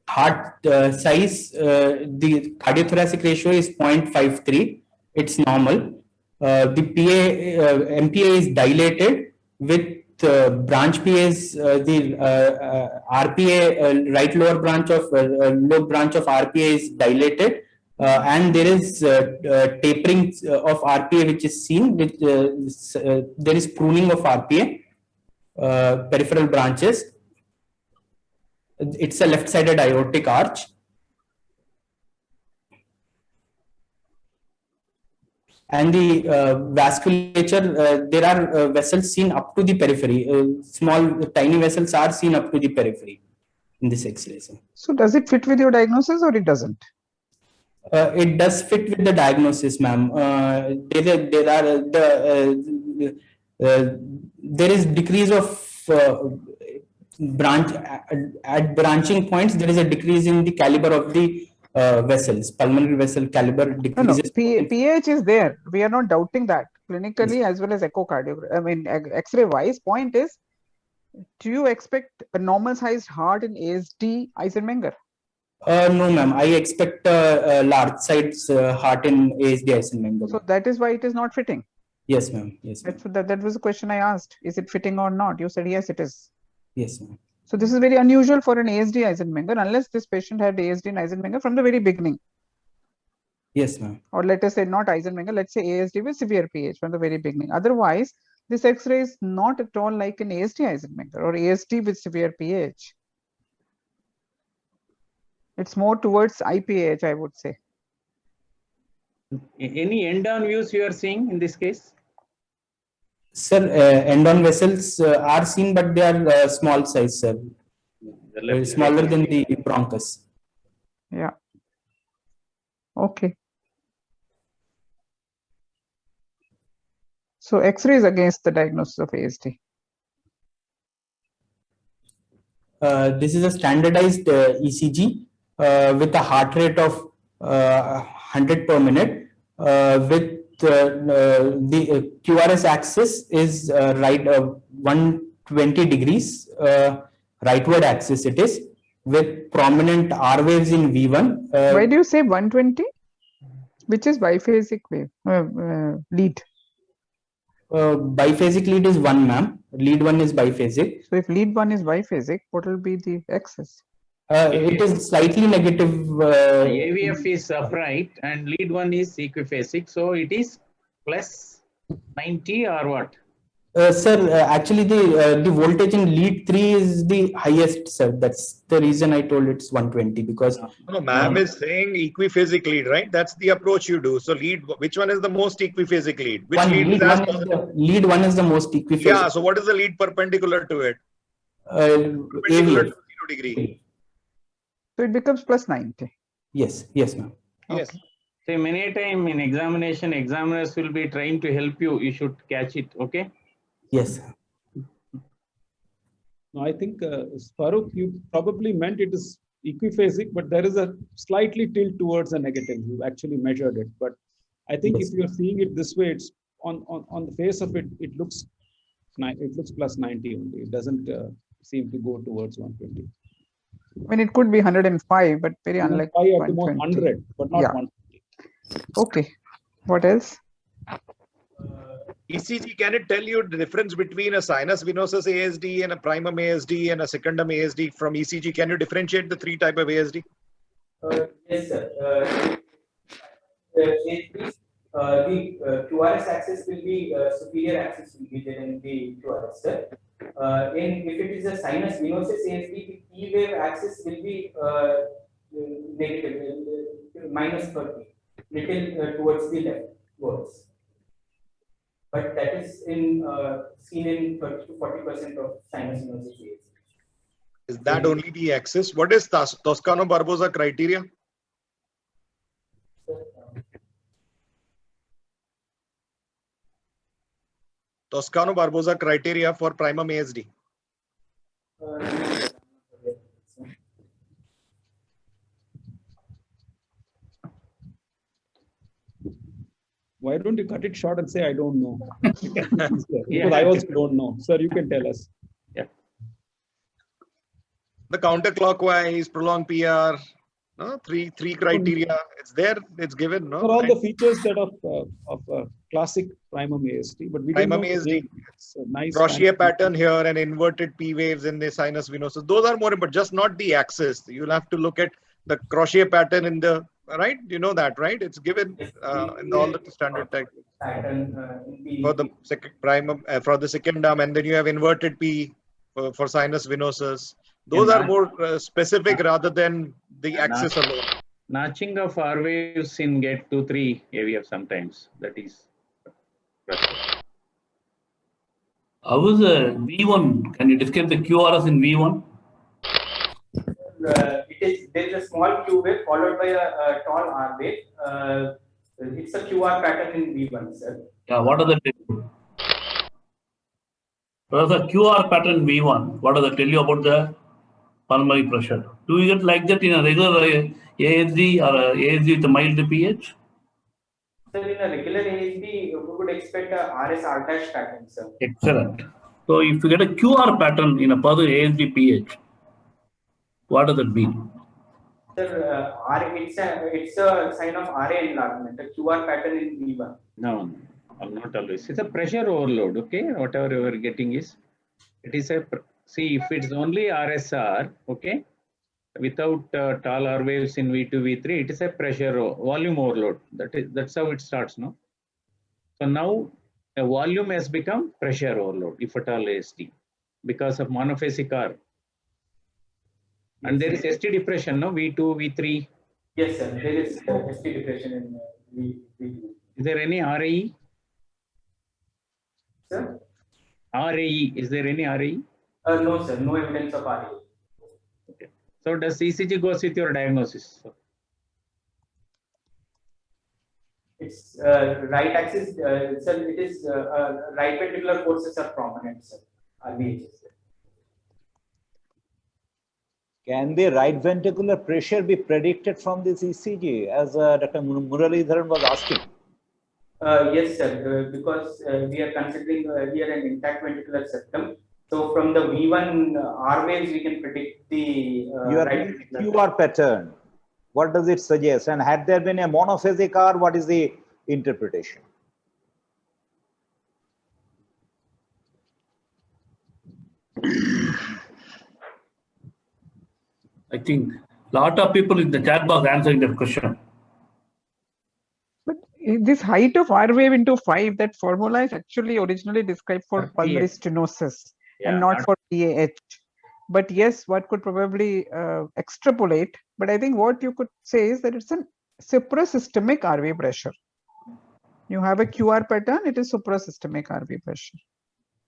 heart size, the cardiothoracic ratio is 0.53. It's normal. The MPA is dilated with branch PAs, the RPA, right lower branch of lobe branch of RPA is dilated, and there is tapering of RPA which is seen. With there is pruning of RPA, peripheral branches. It's a left-sided aortic arch. And the vasculature, there are vessels seen up to the periphery. Small, tiny vessels are seen up to the periphery in this X-ray. So does it fit with your diagnosis or it doesn't? It does fit with the diagnosis, ma'am. There is decrease of branching points. There is a decrease in the caliber of the vessels, pulmonary vessel caliber decreases. No, pH is there. We are not doubting that clinically, yes, as well as echocardiogram. I mean, X-ray wise. Point is, do you expect a normal sized heart in ASD Eisenmenger? No, ma'am. I expect a large sized heart in ASD Eisenmenger. So that is why it is not fitting. Yes, ma'am. Yes, ma'am. That was the question I asked. Is it fitting or not? You said yes, it is. Yes, ma'am. So this is very unusual for an ASD Eisenmenger, unless this patient had ASD and Eisenmenger from the very beginning. Yes, ma'am. Or let us say not Eisenmenger, let's say ASD with severe PH from the very beginning. Otherwise, this X-ray is not at all like an ASD Eisenmenger or ASD with severe PH. It's more towards IPH, I would say. Any end-on views you are seeing in this case? Sir, end-on vessels are seen, but they are small size, sir. Smaller than the bronchus. Yeah. Okay. So X-ray is against the diagnosis of ASD. This is a standardized ECG with a heart rate of 100 per minute with the QRS axis is right 120 degrees rightward axis it is, with prominent R waves in V1. Why do you say 120? Which is biphasic wave lead? Biphasic lead is 1, ma'am. Lead 1 is biphasic. So if lead 1 is biphasic, what will be the axis? It is slightly negative. AVF is upright and lead 1 is equiphasic. So it is plus 90 or what? Sir, actually the voltage in lead 3 is the highest, sir. That's the reason I told it's 120, because no, ma'am is saying equiphasic lead, right? That's the approach you do. So lead, which one is the most equiphasic lead? Which lead lead 1 is the most equiphasic. Yeah, so what is the lead perpendicular to it? Perpendicular to 0 degree. So it becomes plus 90. Yes, yes, ma'am. Yes. So many times in examination, examiners will be trying to help you. You should catch it, okay? Yes. No, I think Farooq, you probably meant it is equiphasic, but there is a slightly tilt towards a negative. You actually measured it, but I think if you're seeing it this way, it's on the face of it, it looks plus 90 only. It doesn't seem to go towards 120. I mean, it could be 105, but very unlikely. 100, but not 120. Okay. What else? ECG, can it tell you the difference between a sinus venosus ASD and a primum ASD and a secundum ASD from ECG? Can you differentiate the 3 type of ASD? Yes, sir. The QRS axis will be superior axis will be there in the QRS, sir. If it is a sinus venosus ASD, the P wave axis will be negative, minus 30, little towards the left towards. But that is seen in 30 to 40% of sinus venosus ASD. Is that only the axis? What is Toscano-Barbosa criteria? Toscano-Barbosa criteria for primum ASD. Why don't you cut it short and say, I don't know? Because I also don't know. Sir, you can tell us. Yeah. The counterclockwise, prolonged PR, no? three criteria. It's there, it's given. No? For all the features that of classic primum ASD, but we primum ASD. It's a nice crochet pattern here and inverted P waves in the sinus venosus. Those are more important, just not the axis. You'll have to look at the crochet pattern in the right. You know that, right? It's given in all the standard type for the primum for the secundum, and then you have inverted P for sinus venosus. Those are more specific rather than the axis alone. Notching of R waves in get 2-3 AVF sometimes. That is. How is V1? Can you describe the QRS in V1? There is a small Q wave followed by a tall R wave. It's a QR pattern in V1, sir. Yeah, what does that tell you? What is the QR pattern V1? What does that tell you about the pulmonary pressure? Do you get like that in a regular ASD or ASD with a mild pH? Sir, in a regular ASD, we would expect a RS R' pattern, sir. Excellent. So if you get a QR pattern in a further ASD pH, what does that mean? Sir, it's a sign of RA enlargement, a QR pattern in V1. No, not always. It's a pressure overload, okay? Whatever you are getting is, it is a, see, if it's only RSR, okay, without tall R waves in V2, V3, it is a pressure volume overload. That's how it starts, no? So now a volume has become pressure overload, if at all ASD, because of monophasic R. And there is ST depression, no? V2, V3. Yes, sir. There is ST depression in V2. Is there any RAE? Sir? RAE. Is there any RAE? No, sir. No evidence of RAE. Okay. So does ECG goes with your diagnosis? It's right axis. Sir, it is right ventricular forces are prominent, sir. RVHs. Can the right ventricular pressure be predicted from this ECG, as Dr. Muralidharan was asking? Yes, sir, because we are considering here an intact ventricular septum. So from the V1 R waves, we can predict the You are right giving QR pattern. What does it suggest? And had there been a monophasic R, what is the interpretation? I think a lot of people in the chat box answering that question. But this height of R wave into 5, that formula is actually originally described for pulmonary stenosis and not for PAH. But yes, one could probably extrapolate. But I think what you could say is that it's a suprasystemic R wave pressure. You have a QR pattern, it is suprasystemic R wave pressure.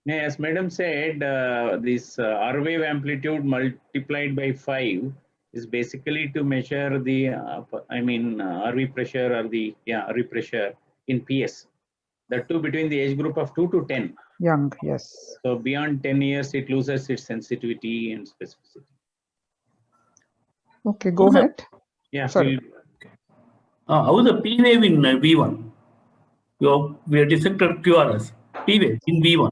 As madam said, this R wave amplitude multiplied by 5 is basically to measure the, RV pressure or the, RV pressure in PS. The two between the age group of 2 to 10. Young, yes. So beyond 10 years, it loses its sensitivity and specificity. Okay, go ahead. Yeah, sorry. How is the P wave in V1? We have dissected QRS. P wave in V1.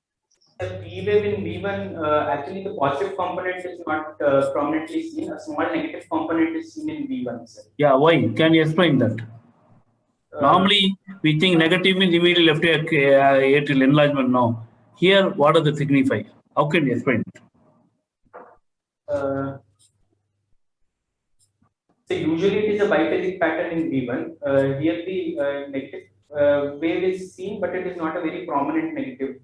The P wave in V1, actually the positive component is not prominently seen. A small negative component is seen in V1, sir. Yeah, why? Can you explain that? Normally, we think negative means immediately left atrial enlargement. No. Here, what does it signify? How can you explain it? So usually it is a biphasic pattern in V1. Here the negative wave is seen, but it is not a very prominent negative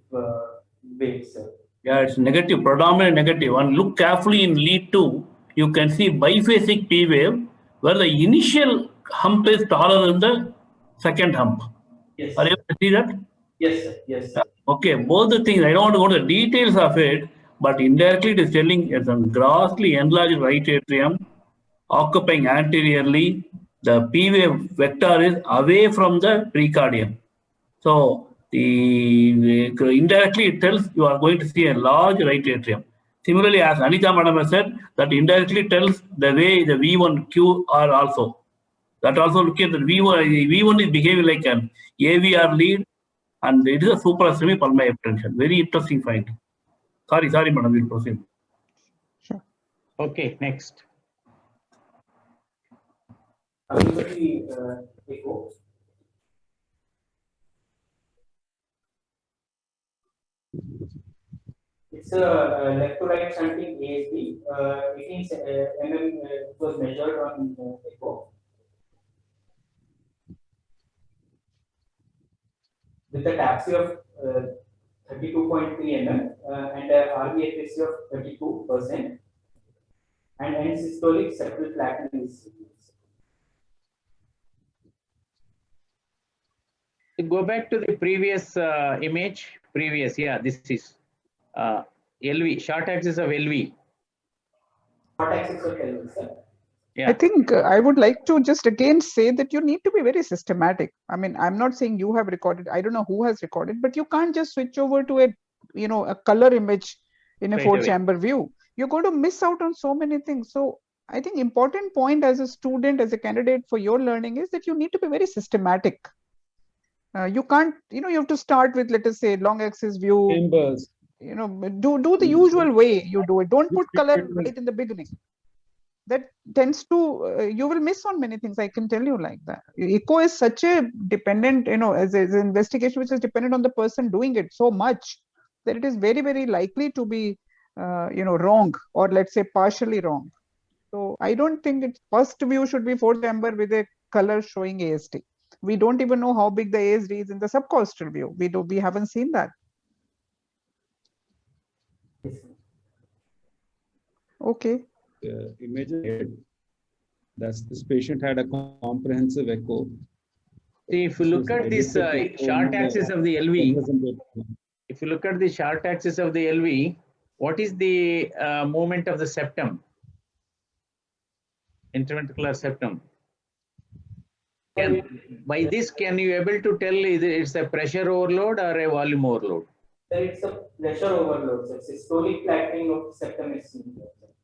wave, sir. Yeah, it's negative, predominant negative. And look carefully in lead 2, you can see biphasic P wave, where the initial hump is taller than the second hump. Yes. Are you able to see that? Yes, sir. Yes, sir. Okay, both the things, I don't want to go to the details of it, but indirectly it is telling it's a grossly enlarged right atrium occupying anteriorly. The P wave vector is away from the precardium. So indirectly it tells you are going to see a large right atrium. Similarly, as Anita madam has said, that indirectly tells the way the V1Q are also. That also look at the V1 is behaving like an AVR lead, and it is a suprasystemic pulmonary hypertension. Very interesting finding. Sorry, madam, we'll proceed. Sure. Okay, next. It's a left to right shunting ASD. 18 mm was measured on echo. With a TAPSE of 32.3 mm and a RV accuracy of 32%, and end systolic septal flattening is seen. Go back to the previous image. This is LV, short axis of LV. Short axis of LV, sir. I think I would like to just again say that you need to be very systematic. I mean, I'm not saying you have recorded, I don't know who has recorded, but you can't just switch over to a color image in a four-chamber view. You're going to miss out on so many things. So I think important point as a student, as a candidate for your learning is that you need to be very systematic. You can't, you have to start with, let us say, long axis view. Chambers. Do the usual way you do it. Don't put color right in the beginning. That tends to, you will miss on many things. I can tell you like that. Echo is such a dependent, as an investigation which is dependent on the person doing it so much that it is very, very likely to be, wrong, or let's say partially wrong. So I don't think its first view should be four-chamber with a color showing ASD. We don't even know how big the ASD is in the subcostal view. We haven't seen that. Okay. Image ahead. That's this patient had a comprehensive echo. See, if you look at this short axis of the LV, if you look at the short axis of the LV, what is the movement of the septum? Interventricular septum. By this, can you able to tell either it's a pressure overload or a volume overload? It's a pressure overload. So systolic flattening of septum is seen.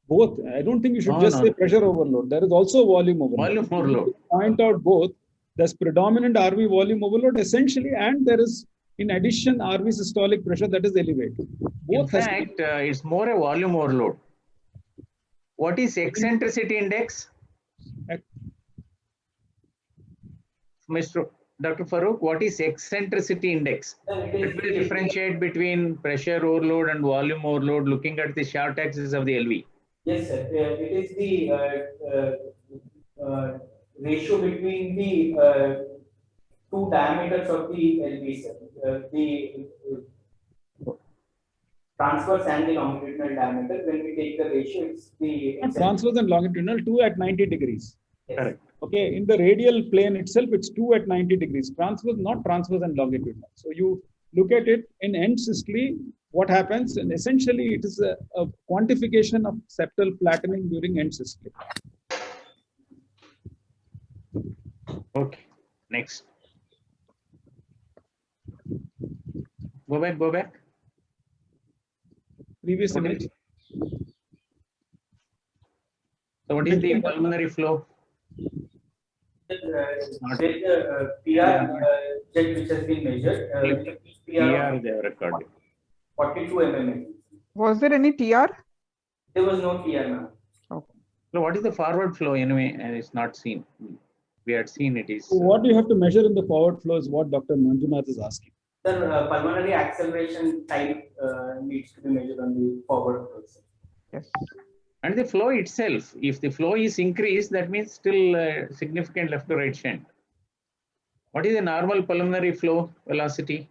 Both. I don't think you should No, just no. say pressure overload. There is also volume overload. Volume overload. Point out both. There's predominant RV volume overload essentially, and there is, in addition, RV systolic pressure that is elevated. In Both has to fact, it's more a volume overload. What is eccentricity index? Mr. Dr. Farooq, what is eccentricity index? It will differentiate between pressure overload and volume overload looking at the short axis of the LV. Yes, sir. It is the ratio between the two diameters of the LV, sir. The transverse and the longitudinal diameter. When we take the ratio, it's the transverse and longitudinal 2 at 90 degrees. Yes. Correct. Okay, in the radial plane itself, it's 2 at 90 degrees. Transverse, not transverse and longitudinal. So you look at it in end systole, what happens, and essentially it is a quantification of septal flattening during end systole. Okay, next. Go back, go back. Previous What image. is- So what is the pulmonary flow? Not the PR jet which has been measured. PR they have recorded. 42 mm. Was there any TR? There was no PR now. So what is the forward flow anyway? And it's not seen. We had seen it is. So what you have to measure in the forward flow is what Dr. Manjunath is asking. The pulmonary acceleration time needs to be measured on the forward flow. Yes. And the flow itself, if the flow is increased, that means still significant left to right shunt. What is the normal pulmonary flow velocity?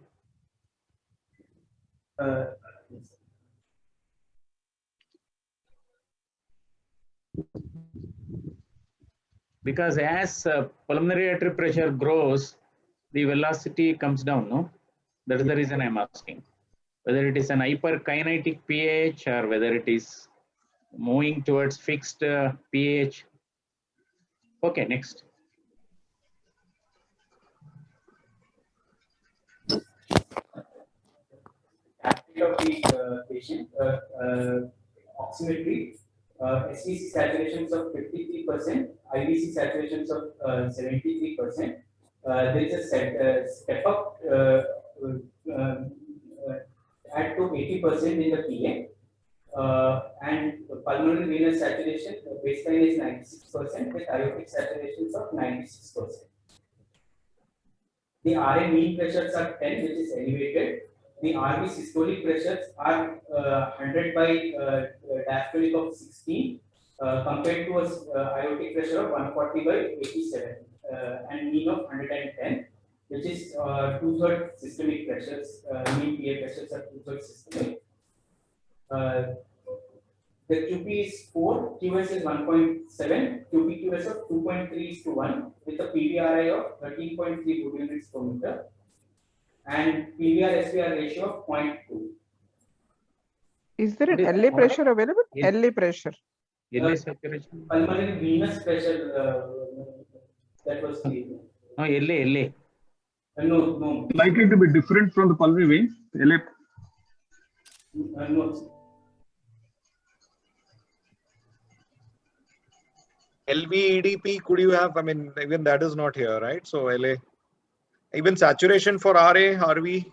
Because as pulmonary artery pressure grows, the velocity comes down, no? That is the reason I'm asking. Whether it is an hyperkinetic pH or whether it is moving towards fixed pH. Okay, next. Activity of the patient, oximetry, SVC saturations of 53%, IVC saturations of 73%. There is a step up at to 80% in the PA. And pulmonary venous saturation baseline is 96% with iotic saturations of 96%. The RA mean pressures are 10, which is elevated. The RV systolic pressures are 100 by diastolic of 16 compared to a iotic pressure of 140 by 87 and mean of 110, which is 2/3 systemic pressures. Mean PA pressures are 2/3 systemic. The QP is 4, QS is 1.7, QPQS of 2.3:1 with a PVRI of 13.3 units per meter and PVR-SVR ratio of 0.2. Is there an What is LA what? pressure available? Yes. LA pressure. LA saturation? Pulmonary venous pressure that was taken. No, LA. No. Likely to be different from the pulmonary vein. LA. No. LVEDP, could you have, I mean, even that is not here, right? So LA, even saturation for RA, RV.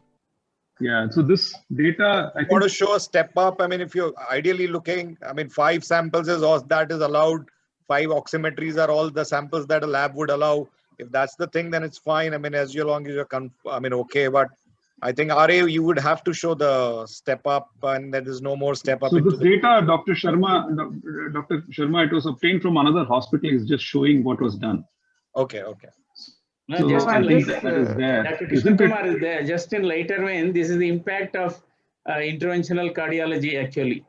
Yeah, so this data, I Want to think, show a step up. I mean, if you're ideally looking, I mean, 5 samples is all that is allowed. 5 oximetries are all the samples that a lab would allow. If that's the thing, then it's fine. I mean, as long as you're okay. But I think RA, you would have to show the step up, and there is no more step up. so into this the data, Dr. Sharma, it was obtained from another hospital, is just showing what was done. Okay. No, So just I in think later, that is there. Dr. Isn't it? Krishnakumar is there. Just in later vein, this is the impact of interventional cardiology actually.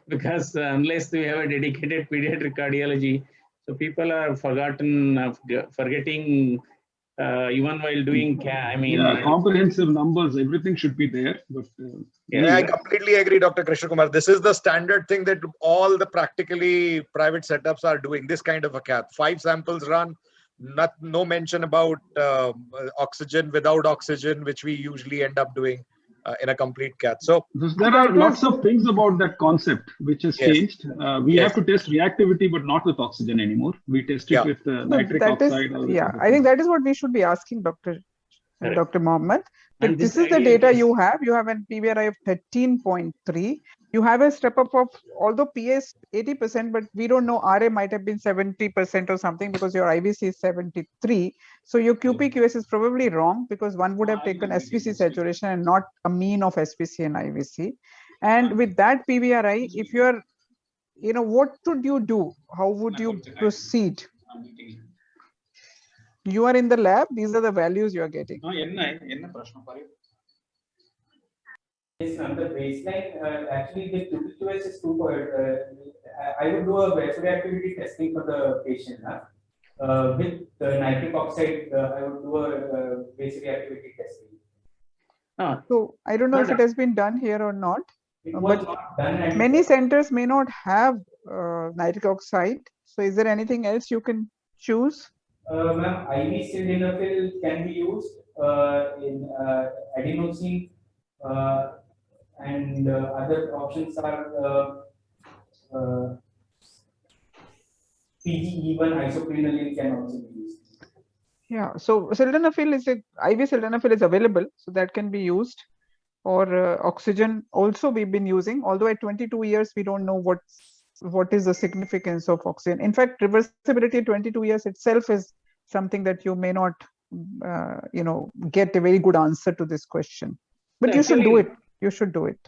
Because unless we have a dedicated pediatric cardiology, so people are forgetting even while doing Yeah, comprehensive numbers, everything should be there. But Yeah, I completely agree, Dr. Krishna Kumar. This is the standard thing that all the practically private setups are doing, this kind of a cath. 5 samples run, no mention about oxygen, without oxygen, which we usually end up doing. in a complete cath. So there are lots of things about that concept which has changed. We have to test reactivity, but not with oxygen anymore. We test it with nitric oxide. I think that is what we should be asking Dr. Mohammed. But this is the data you have. You have an PVRI of 13.3. You have a step up of, although PS 80%, but we don't know, RA might have been 70% or something because your IVC is 73. So your QPQS is probably wrong because one would have taken SVC saturation and not a mean of SVC and IVC. And with that PVRI, if you're, what should you do? How would you proceed? You are in the lab. These are the values you are getting. Yes, on the baseline, actually the QPQS is too I would do a vasoreactivity testing for the patient. With the nitric oxide, I would do a vasoreactivity testing. So I don't know if it has been done here or not. It was not done. Many centers may not have nitric oxide. So is there anything else you can choose? Ma'am, IV sildenafil can be used in adenosine. And other options are PGE1 isoprenaline can also be used. Yeah, so sildenafil IV sildenafil is available, so that can be used. Or oxygen also we've been using, although at 22 years we don't know what is the significance of oxygen. In fact, reversibility at 22 years itself is something that you may not get a very good answer to this question. But you should do it. You should do it.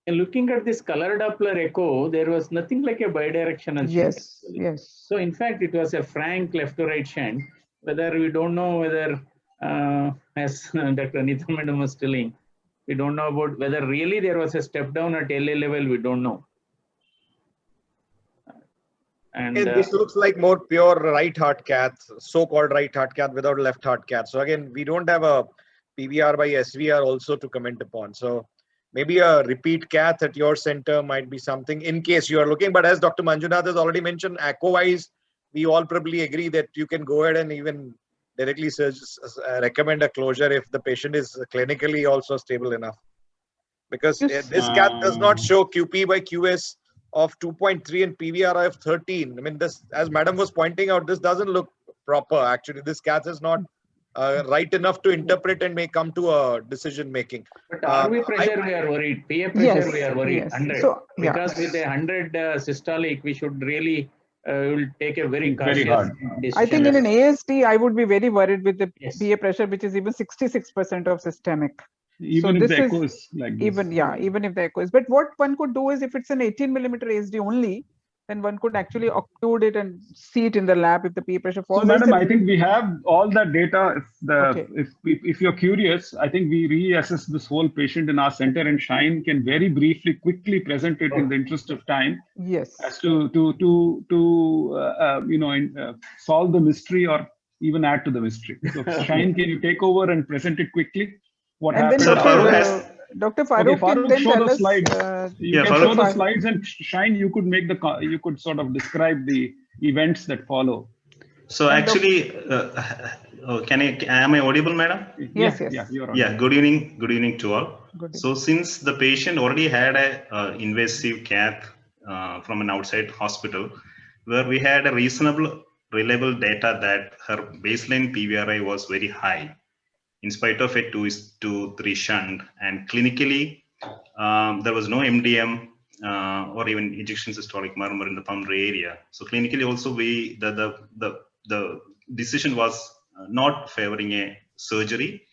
And looking at this color Doppler echo, there was nothing like a bidirectional shunt. Yes. So in fact, it was a frank left to right shunt. Whether we don't know whether, as Dr. Anita Madam was telling, we don't know about whether really there was a step down at LA level. We don't know. And this looks like more pure right heart cath, so-called right heart cath without left heart cath. So again, we don't have a PVR by SVR also to comment upon. So maybe a repeat cath at your center might be something in case you are looking. But as Dr. Manjunath has already mentioned, echo-wise, we all probably agree that you can go ahead and even directly recommend a closure if the patient is clinically also stable enough. Because this cath does not show QP by QS of 2.3 and PVRI of 13. I mean, this, as Madam was pointing out, this doesn't look proper. Actually, this cath is not right enough to interpret and may come to a decision making. But RV pressure, we are worried. PA pressure, we are worried. 100. So, because with a 100 systolic, we should really will take a very cautious decision. I think in an ASD, I would be very worried with the PA pressure, which is even 66% of systemic. Even if the echo is like this. Even if the echo is. But what one could do is if it's an 18 millimeter ASD only, then one could actually occlude it and see it in the lab if the PA pressure falls. So, Madam, I think we have all that data. If you're curious, I think we reassess this whole patient in our center, and Shine can very briefly, quickly present it in the interest of time. Yes. As to solve the mystery or even add to the mystery. So, Shine, can you take over and present it quickly? What happened? Dr. Farooq can then show tell the us. slides. You can show the slides, and Shine, you could sort of describe the events that follow. So actually, am I audible, Madam? Yes. Yeah, you're on. Yeah. Good evening to all. So since the patient already had a invasive cath from an outside hospital, where we had a reasonable, reliable data that her baseline PVRI was very high, in spite of a 2:3 shunt, and clinically there was no MDM or even ejection systolic murmur in the pulmonary area. So clinically also the decision was not favoring a surgery,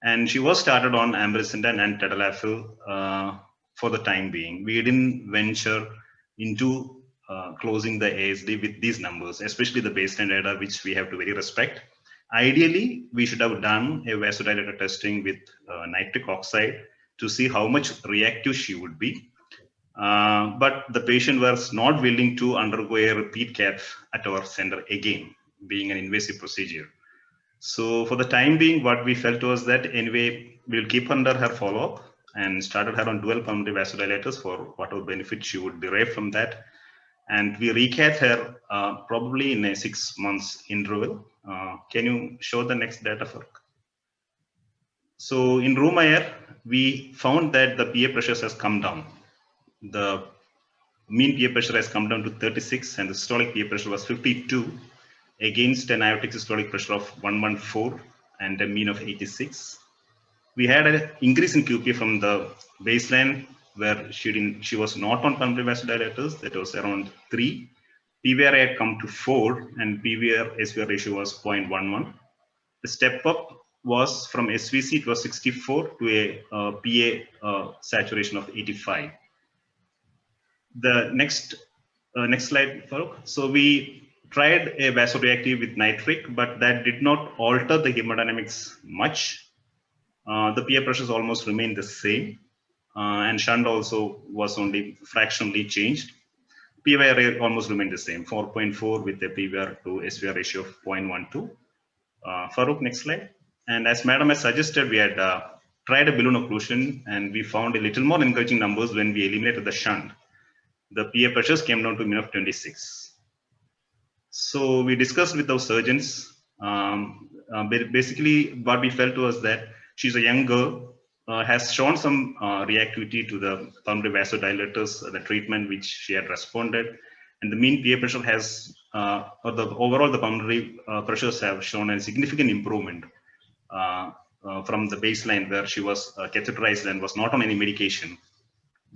and she was started on ambrisentan and tadalafil for the time being. We didn't venture into closing the ASD with these numbers, especially the baseline data, which we have to very respect. Ideally, we should have done a vasodilator testing with nitric oxide to see how much reactive she would be. But the patient was not willing to undergo a repeat cath at our center again, being an invasive procedure. So for the time being, what we felt was that anyway, we'll keep under her follow-up and started her on dual pulmonary vasodilators for whatever benefit she would derive from that. And we recath her probably in a 6 months interval. Can you show the next data for? So in room IR, we found that the PA pressures has come down. The mean PA pressure has come down to 36 and the systolic PA pressure was 52 against an aortic systolic pressure of 114 and a mean of 86. We had an increase in QPA from the baseline where she was not on pulmonary vasodilators, that was around 3. PVR had come to 4 and PVR SVR ratio was 0.11. The step up was from SVC, it was 64 to a PA saturation of 85. The next slide, Farooq. So we tried a vasoreactive with nitric, but that did not alter the hemodynamics much. The PA pressures almost remained the same, and shunt also was only fractionally changed. PVR almost remained the same, 4.4 with a PVR to SVR ratio of 0.12. Farooq, next slide. And as Madam has suggested, we had tried a balloon occlusion and we found a little more encouraging numbers when we eliminated the shunt. The PA pressures came down to a mean of 26. So we discussed with our surgeons. Basically, what we felt was that she's a young girl, has shown some reactivity to the pulmonary vasodilators, the treatment which she had responded, and the mean PA pressure has, or the overall the pulmonary pressures have shown a significant improvement from the baseline where she was catheterized and was not on any medication.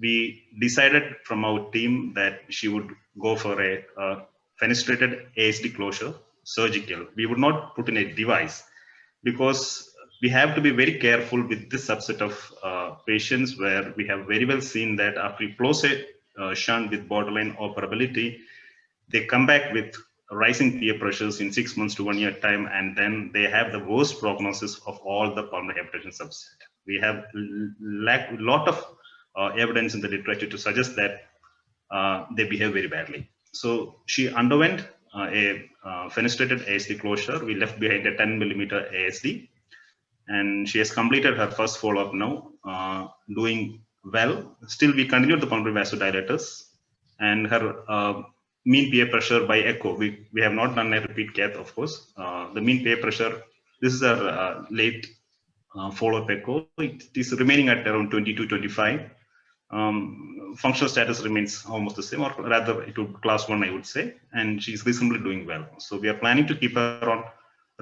We decided from our team that she would go for a fenestrated ASD closure, surgical. We would not put in a device because we have to be very careful with this subset of patients where we have very well seen that after you close a shunt with borderline operability, they come back with rising PA pressures in 6 months to 1 year time, and then they have the worst prognosis of all the pulmonary hypertension subset. We have a lot of evidence in the literature to suggest that they behave very badly. So she underwent a fenestrated ASD closure. We left behind a 10 millimeter ASD, and she has completed her first follow-up now, doing well. Still, we continued the pulmonary vasodilators, and her mean PA pressure by echo. We have not done a repeat cath, of course. The mean PA pressure, this is our late follow-up echo. It is remaining at around 22, 25. Functional status remains almost the same, or rather to class 1, I would say, and she's reasonably doing well. So we are planning to keep her on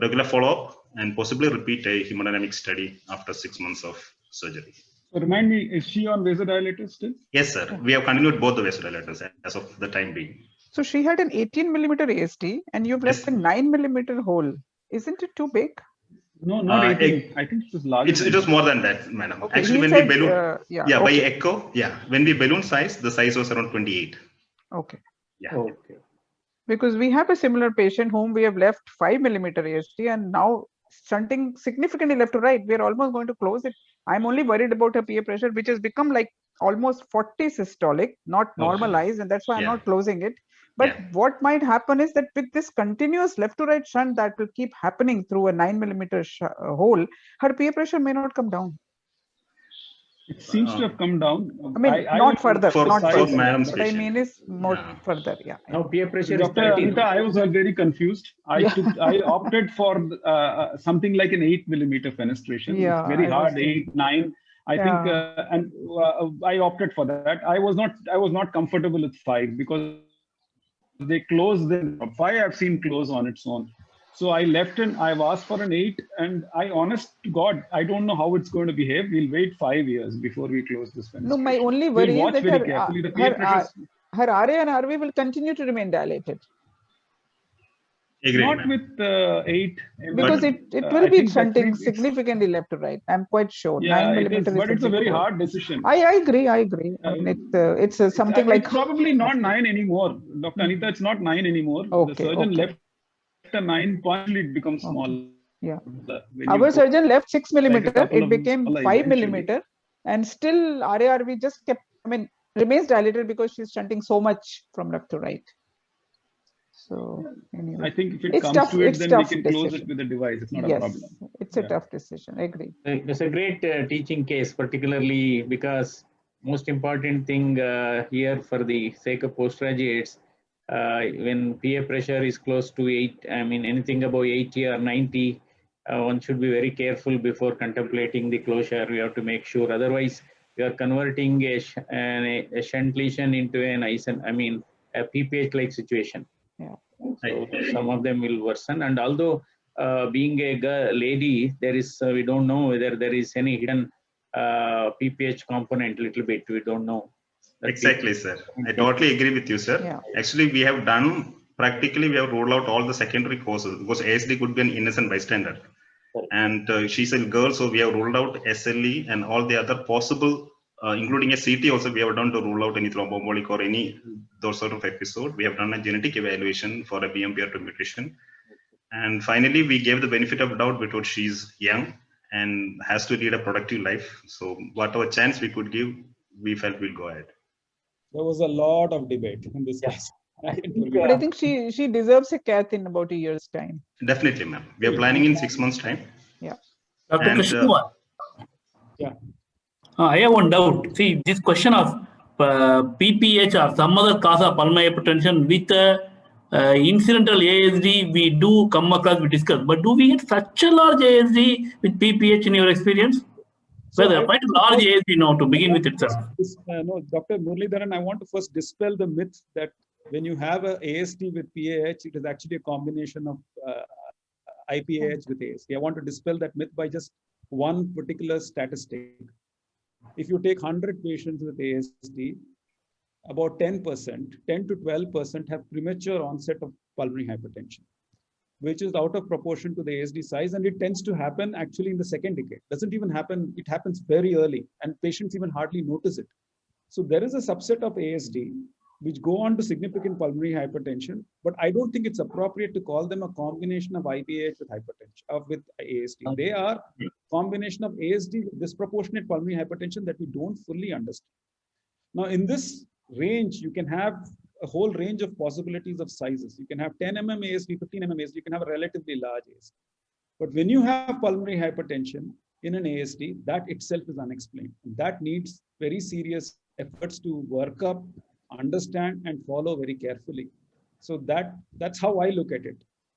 regular follow-up and possibly repeat a hemodynamic study after 6 months of surgery. So remind me, is she on vasodilators still? Yes, sir. We have continued both the vasodilators as of the time being. So she had an 18 millimeter ASD and you've left a 9 millimeter hole. Isn't it too big? No, not 18. I think it was larger. It was more than that, madam. Okay, actually, when said, we balloon, okay. by echo, when we balloon size, the size was around 28. Okay. Yeah. Okay. Because we have a similar patient whom we have left 5 millimeter ASD and now shunting significantly left to right. We are almost going to close it. I'm only worried about her PA pressure, which has become like almost 40 systolic, not normalized, and that's why I'm not closing it. But what might happen is that with this continuous left to right shunt that will keep happening through a 9 millimeter hole, her PA pressure may not come down. It seems to have come down. I mean, not further. Not further. What I mean is more further. Yeah. Now PA pressure Dr. is 13. Anita, I was very confused. I opted for something like an 8 millimeter fenestration. Yeah, it's very hard, 8, 9. I think, and I opted for that. I was not comfortable with 5 because they close them. 5 I've seen close on its own. So I left and I've asked for an 8, and honest to God, I don't know how it's going to behave. We'll wait 5 years before we close this fenestration. No, my only worry is that her RA and RV will continue to remain dilated. Agreed, not with 8. Because it will be shunting significantly left to right. I'm quite sure. Yeah, 9 millimeter but it's a very hard decision. I agree. I mean, it's something like... It's probably not 9 anymore. Dr. Anita, it's not 9 anymore. The surgeon left a 9, possibly it becomes small. Yeah. Our surgeon left 6 millimeter. It became 5 millimeter. And still RARV just kept, I mean, remains dilated because she's shunting so much from left to right. So anyway, I think if it comes to it, then we can close it with a device. It's not a problem. It's a tough decision. I agree. It's a great teaching case, particularly because most important thing here for the sake of postgraduates, when PA pressure is close to 8, I mean anything above 80 or 90, one should be very careful before contemplating the closure. We have to make sure, otherwise we are converting a shunt lesion into an a PPH-like situation. Yeah. So some of them will worsen, and although being a lady, there is we don't know whether there is any hidden PPH component. Little bit we don't know. Exactly, sir. I totally agree with you, sir. Yeah. Actually, we have done practically, we have rolled out all the secondary causes because ASD could be an innocent bystander. And she's a girl, so we have rolled out SLE and all the other possible, including a CT also, we have done to rule out any thromboembolic or any those sort of episode. We have done a genetic evaluation for a BMPR2 mutation. And finally, we gave the benefit of doubt because she's young and has to lead a productive life. So whatever chance we could give, we felt we'll go ahead. There was a lot of debate in this case. But I think she deserves a cath in about a year's time. Definitely, ma'am. We are planning in 6 months' time. Yeah. Dr. Krishna, yeah. I have one doubt. See, this question of PPH or some other cause of pulmonary hypertension with incidental ASD, we do come across, we discuss. But do we get such a large ASD with PPH in your experience? So Well, quite a large ASD now to begin with itself. No, Dr. Muralidharan, I want to first dispel the myth that when you have a ASD with PAH, it is actually a combination of IPAH with ASD. I want to dispel that myth by just one particular statistic. If you take 100 patients with ASD, about 10%, 10 to 12% have premature onset of pulmonary hypertension, which is out of proportion to the ASD size, and it tends to happen actually in the second decade. Doesn't even happen, it happens very early, and patients even hardly notice it. So there is a subset of ASD which go on to significant pulmonary hypertension, but I don't think it's appropriate to call them a combination of IPAH with hypertension, with ASD. They are a combination of ASD with disproportionate pulmonary hypertension that we don't fully understand. Now, in this range, you can have a whole range of possibilities of sizes. You can have 10 mm ASD, 15 mm ASD, you can have a relatively large ASD. But when you have pulmonary hypertension in an ASD, that itself is unexplained. That needs very serious efforts to work up, understand, and follow very carefully. So that's how I look at it.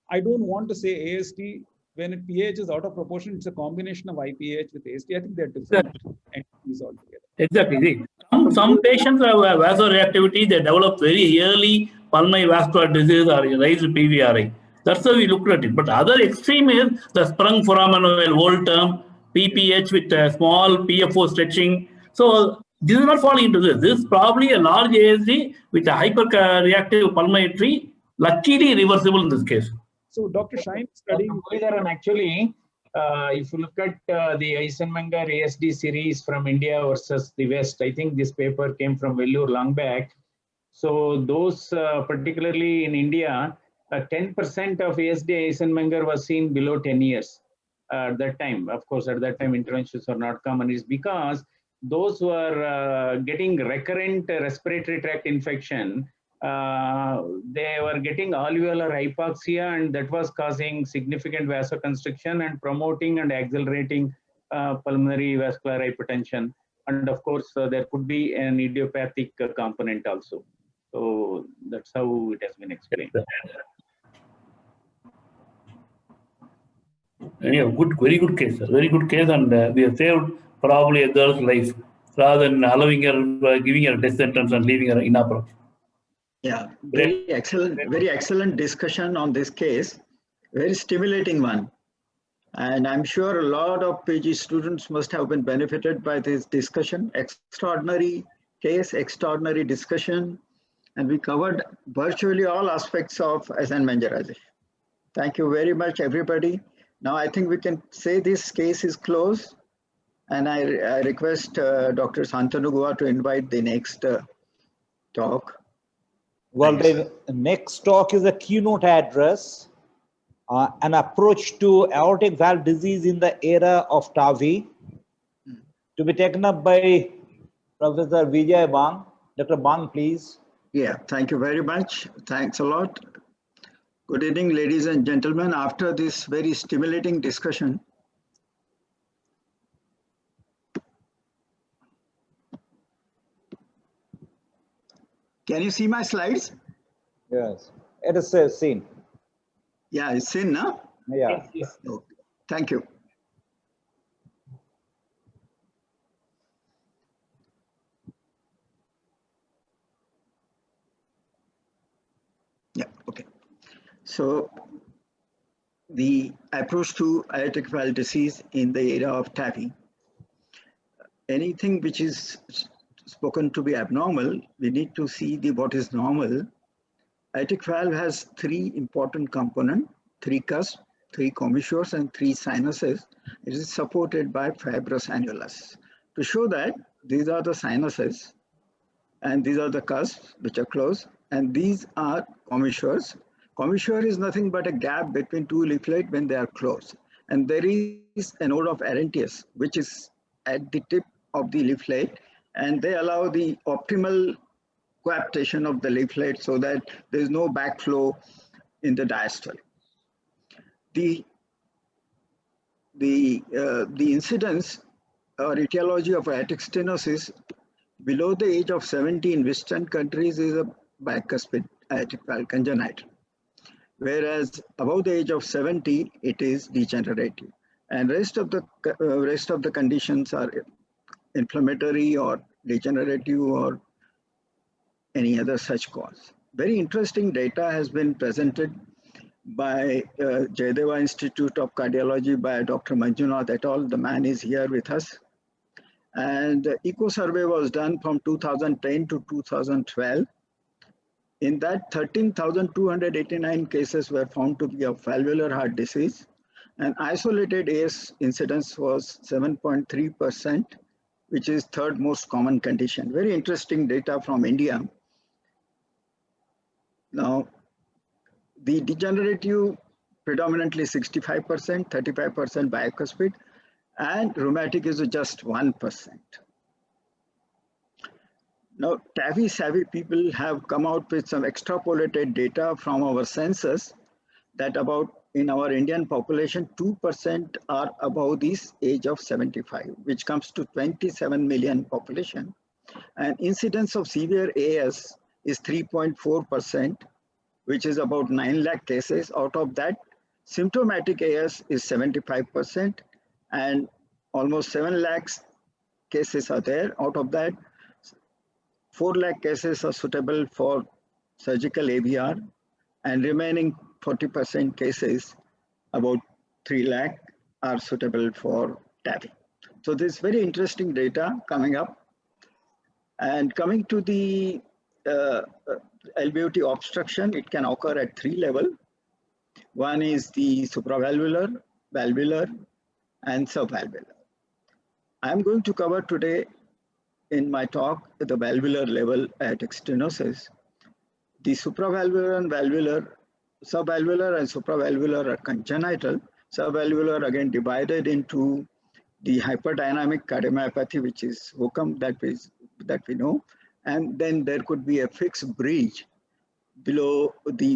I don't want to say ASD, when a PH is out of proportion, it's a combination of IPH with ASD. I think they're different entities altogether. Exactly. Some patients have vasoreactivity, they develop very early pulmonary vascular disease or raised PVRI. That's how we looked at it. But other extreme is the sprung foramen whole term, PPH with a small PFO stretching. So this is not falling into this. This is probably a large ASD with a hyperreactive pulmonary tree, luckily reversible in this case. So Dr. Shine studying actually, if you look at the Eisenmenger ASD series from India versus the West, I think this paper came from Vellore long back. So those, particularly in India, 10% of ASD Eisenmenger was seen below 10 years at that time. Of course, at that time, interventions were not common. Is because those who are getting recurrent respiratory tract infection, they were getting alveolar hypoxia, and that was causing significant vasoconstriction and promoting and accelerating pulmonary vascular hypertension. And of course, there could be an idiopathic component also. So that's how it has been explained. Yeah, very good case, and we have saved probably a girl's life rather than allowing her, giving her a death sentence and leaving her inappropriate. Yeah, very excellent discussion on this case. Very stimulating one. And I'm sure a lot of PG students must have been benefited by this discussion. Extraordinary case, extraordinary discussion. And we covered virtually all aspects of Eisenmenger. Thank you very much, everybody. Now I think we can say this case is closed. And I request Dr. Santanu to invite the next talk. Well, the next talk is a keynote address, an approach to aortic valve disease in the era of TAVI, to be taken up by Professor Vijay Bang. Dr. Bang, please. Yeah, thank you very much. Thanks a lot. Good evening, ladies and gentlemen. After this very stimulating discussion, can you see my slides? Yes, it is seen. Yeah, it's seen, no? Yeah. Okay. Thank you. Yeah, okay. So the approach to aortic valve disease in the area of TAVI. Anything which is spoken to be abnormal, we need to see what is normal. Aortic valve has three important components, three cusps, three commissures, and three sinuses. It is supported by fibrous annulus. To show that these are the sinuses, and these are the cusps which are closed, and these are commissures. Commissure is nothing but a gap between two leaflets when they are closed. And there is a node of Arrhenius, which is at the tip of the leaflet, and they allow the optimal coaptation of the leaflet so that there is no backflow in the diastole. The incidence or etiology of aortic stenosis below the age of 70 in Western countries is a bicuspid aortic valve congenital, whereas above the age of 70 it is degenerative, and rest of the conditions are inflammatory or degenerative or any other such cause. Very interesting data has been presented by Jayadeva Institute of Cardiology by Dr. Manjunath et al. The man is here with us. And the echo survey was done from 2010 to 2012. In that, 13,289 cases were found to be of valvular heart disease, and isolated AS incidence was 7.3%, which is third most common condition. Very interesting data from India. Now, the degenerative predominantly 65%, 35% bicuspid, and rheumatic is just 1%. Now, TAVI-savvy people have come out with some extrapolated data from our census that about in our Indian population, 2% are above this age of 75, which comes to 27 million population. And incidence of severe AS is 3.4%, which is about 9 lakh cases. Out of that, symptomatic AS is 75%, and almost 7 lakhs cases are there. Out of that, 4 lakh cases are suitable for surgical AVR, and remaining 40% cases, about 3 lakh, are suitable for TAVI. So this very interesting data coming up. And coming to the LVOT obstruction, it can occur at 3 levels. One is the supravalvular, valvular, and subvalvular. I'm going to cover today in my talk the valvular level aortic stenosis. The supravalvular and valvular, subvalvular and supravalvular are congenital. Subvalvular again divided into the hyperdynamic cardiomyopathy, which is HOCM that we know, and then there could be a fixed bridge below the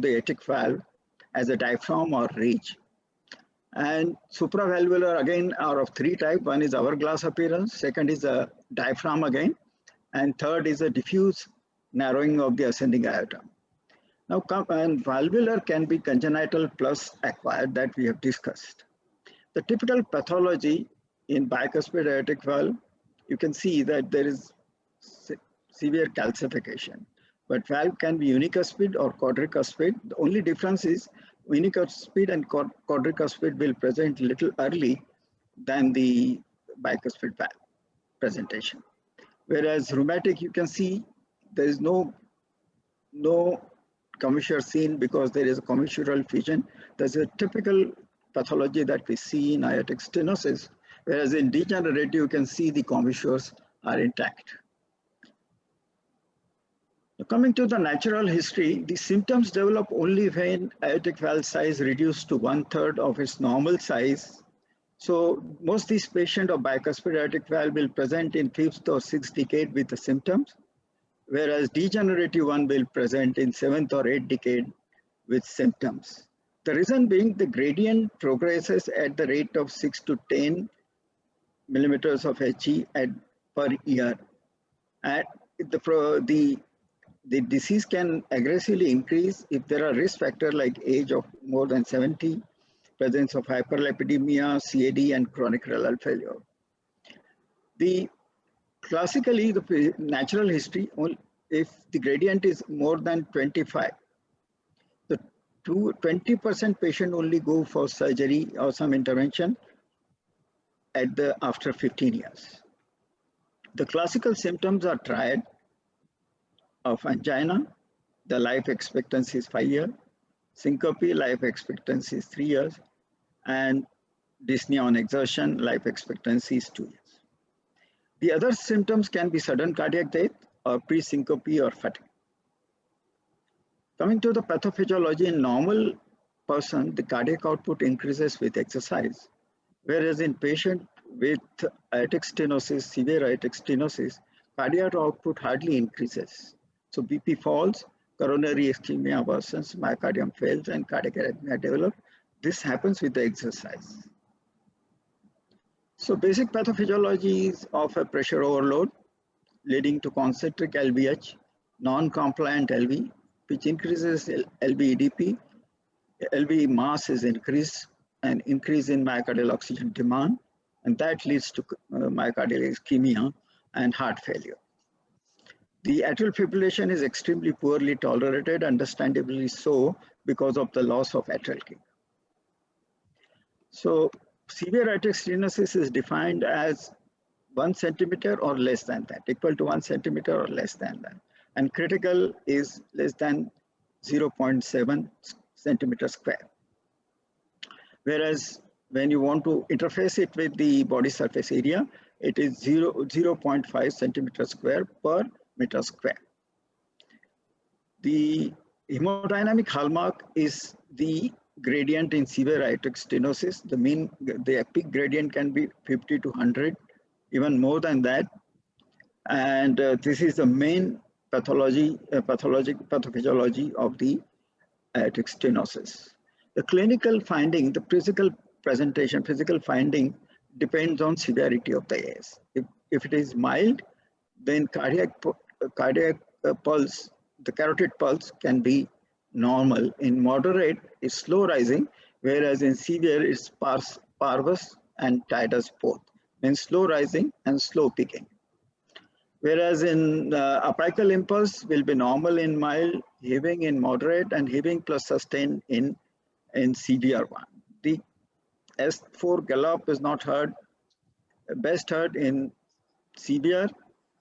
aortic valve as a diaphragm or ridge. And supravalvular again are of 3 types. One is hourglass appearance, second is a diaphragm again, and third is a diffuse narrowing of the ascending aorta. Now, and valvular can be congenital plus acquired, that we have discussed. The typical pathology in bicuspid aortic valve, you can see that there is severe calcification, but valve can be unicuspid or quadricuspid. The only difference is unicuspid and quadricuspid will present little early than the bicuspid valve presentation. Whereas rheumatic, you can see there is no commissure seen because there is a commissural fusion. There's a typical pathology that we see in aortic stenosis, whereas in degenerative, you can see the commissures are intact. Now, coming to the natural history, the symptoms develop only when aortic valve size reduced to 1/3 of its normal size. So most these patients of bicuspid aortic valve will present in 5th or 6th decade with the symptoms, whereas degenerative one will present in 7th or 8th decade with symptoms. The reason being the gradient progresses at the rate of 6 to 10 millimeters of He per year. And the disease can aggressively increase if there are risk factors like age of more than 70, presence of hyperlipidemia, CAD, and chronic renal failure. Classically, the natural history, if the gradient is more than 25, the 20% patient only go for surgery or some intervention after 15 years. The classical symptoms are triad of angina, the life expectancy is 5 years, syncope, life expectancy is 3 years, and dyspnea on exertion, life expectancy is 2 years. The other symptoms can be sudden cardiac death or pre-syncope or fatigue. Coming to the pathophysiology, in normal person, the cardiac output increases with exercise, whereas in patient with aortic stenosis, severe aortic stenosis, cardiac output hardly increases. So BP falls, coronary ischemia worsens, myocardium fails, and cardiac arrhythmia develop. This happens with the exercise. So basic pathophysiology is of a pressure overload leading to concentric LVH, non-compliant LV, which increases LV EDP. LV mass is increased, and increase in myocardial oxygen demand, and that leads to myocardial ischemia and heart failure. The atrial fibrillation is extremely poorly tolerated, understandably so, because of the loss of atrial kick. So severe aortic stenosis is defined as 1 centimeter or less than that, equal to 1 centimeter or less than that. And critical is less than 0.7 centimeter square. Whereas when you want to interface it with the body surface area, it is 0.5 centimeter square per meter square. The hemodynamic hallmark is the gradient in severe aortic stenosis. The peak gradient can be 50 to 100, even more than that. And this is the main pathophysiology of the aortic stenosis. The clinical finding, the physical presentation, physical finding depends on severity of the AS. If it is mild, then cardiac pulse, the carotid pulse can be normal. In moderate, it's slow rising, whereas in severe, it's parvus and tidus both, means slow rising and slow peaking. Whereas in apical impulse will be normal in mild, heaving in moderate, and heaving plus sustained in severe one. The S4 gallop is not heard, best heard in severe,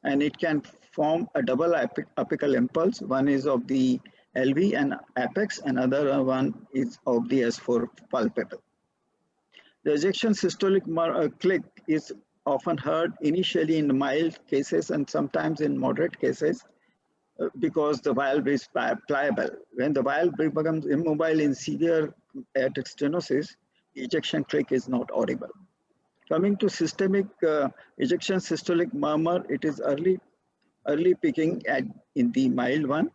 and it can form a double apical impulse. One is of the LV and apex, another one is of the S4 palpable. The ejection systolic click is often heard initially in mild cases and sometimes in moderate cases because the valve is pliable. When the valve becomes immobile in severe aortic stenosis, ejection click is not audible. Coming to systemic ejection systolic murmur, it is early peaking in the mild one,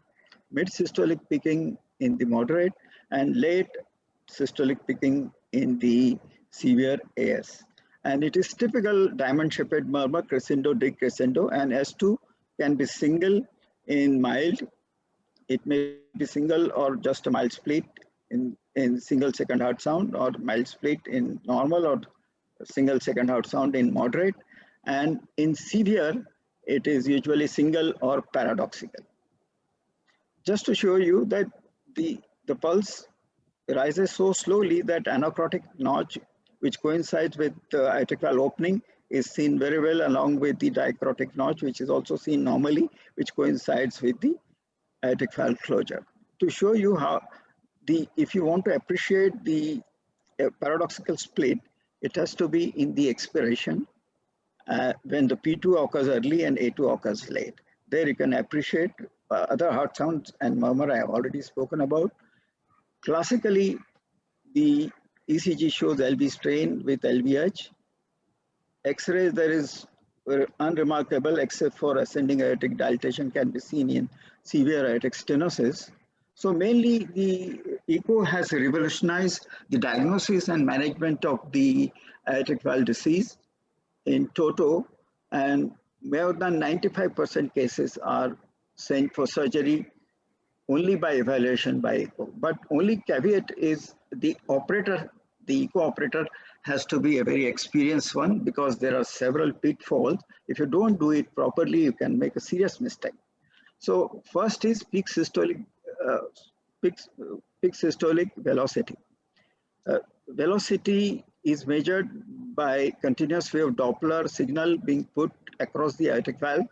mid systolic peaking in the moderate, and late systolic peaking in the severe AS. And it is typical diamond-shaped murmur, crescendo, decrescendo, and S2 can be single in mild. It may be single or just a mild split in single second heart sound, or mild split in normal, or single second heart sound in moderate. And in severe, it is usually single or paradoxical. Just to show you that the pulse rises so slowly that anacrotic notch, which coincides with the aortic valve opening, is seen very well, along with the dicrotic notch, which is also seen normally, which coincides with the aortic valve closure. To show you how if you want to appreciate the paradoxical split, it has to be in the expiration when the P2 occurs early and A2 occurs late. There you can appreciate other heart sounds and murmur I have already spoken about. Classically, the ECG shows LV strain with LVH. X-ray, there is unremarkable except for ascending aortic dilatation can be seen in severe aortic stenosis. So mainly the echo has revolutionized the diagnosis and management of the aortic valve disease in toto, and more than 95% cases are sent for surgery only by evaluation by echo. But only caveat is the operator the echo operator has to be a very experienced one, because there are several pitfalls. If you don't do it properly, you can make a serious mistake. So first is peak systolic velocity. Velocity is measured by continuous wave Doppler signal being put across the aortic valve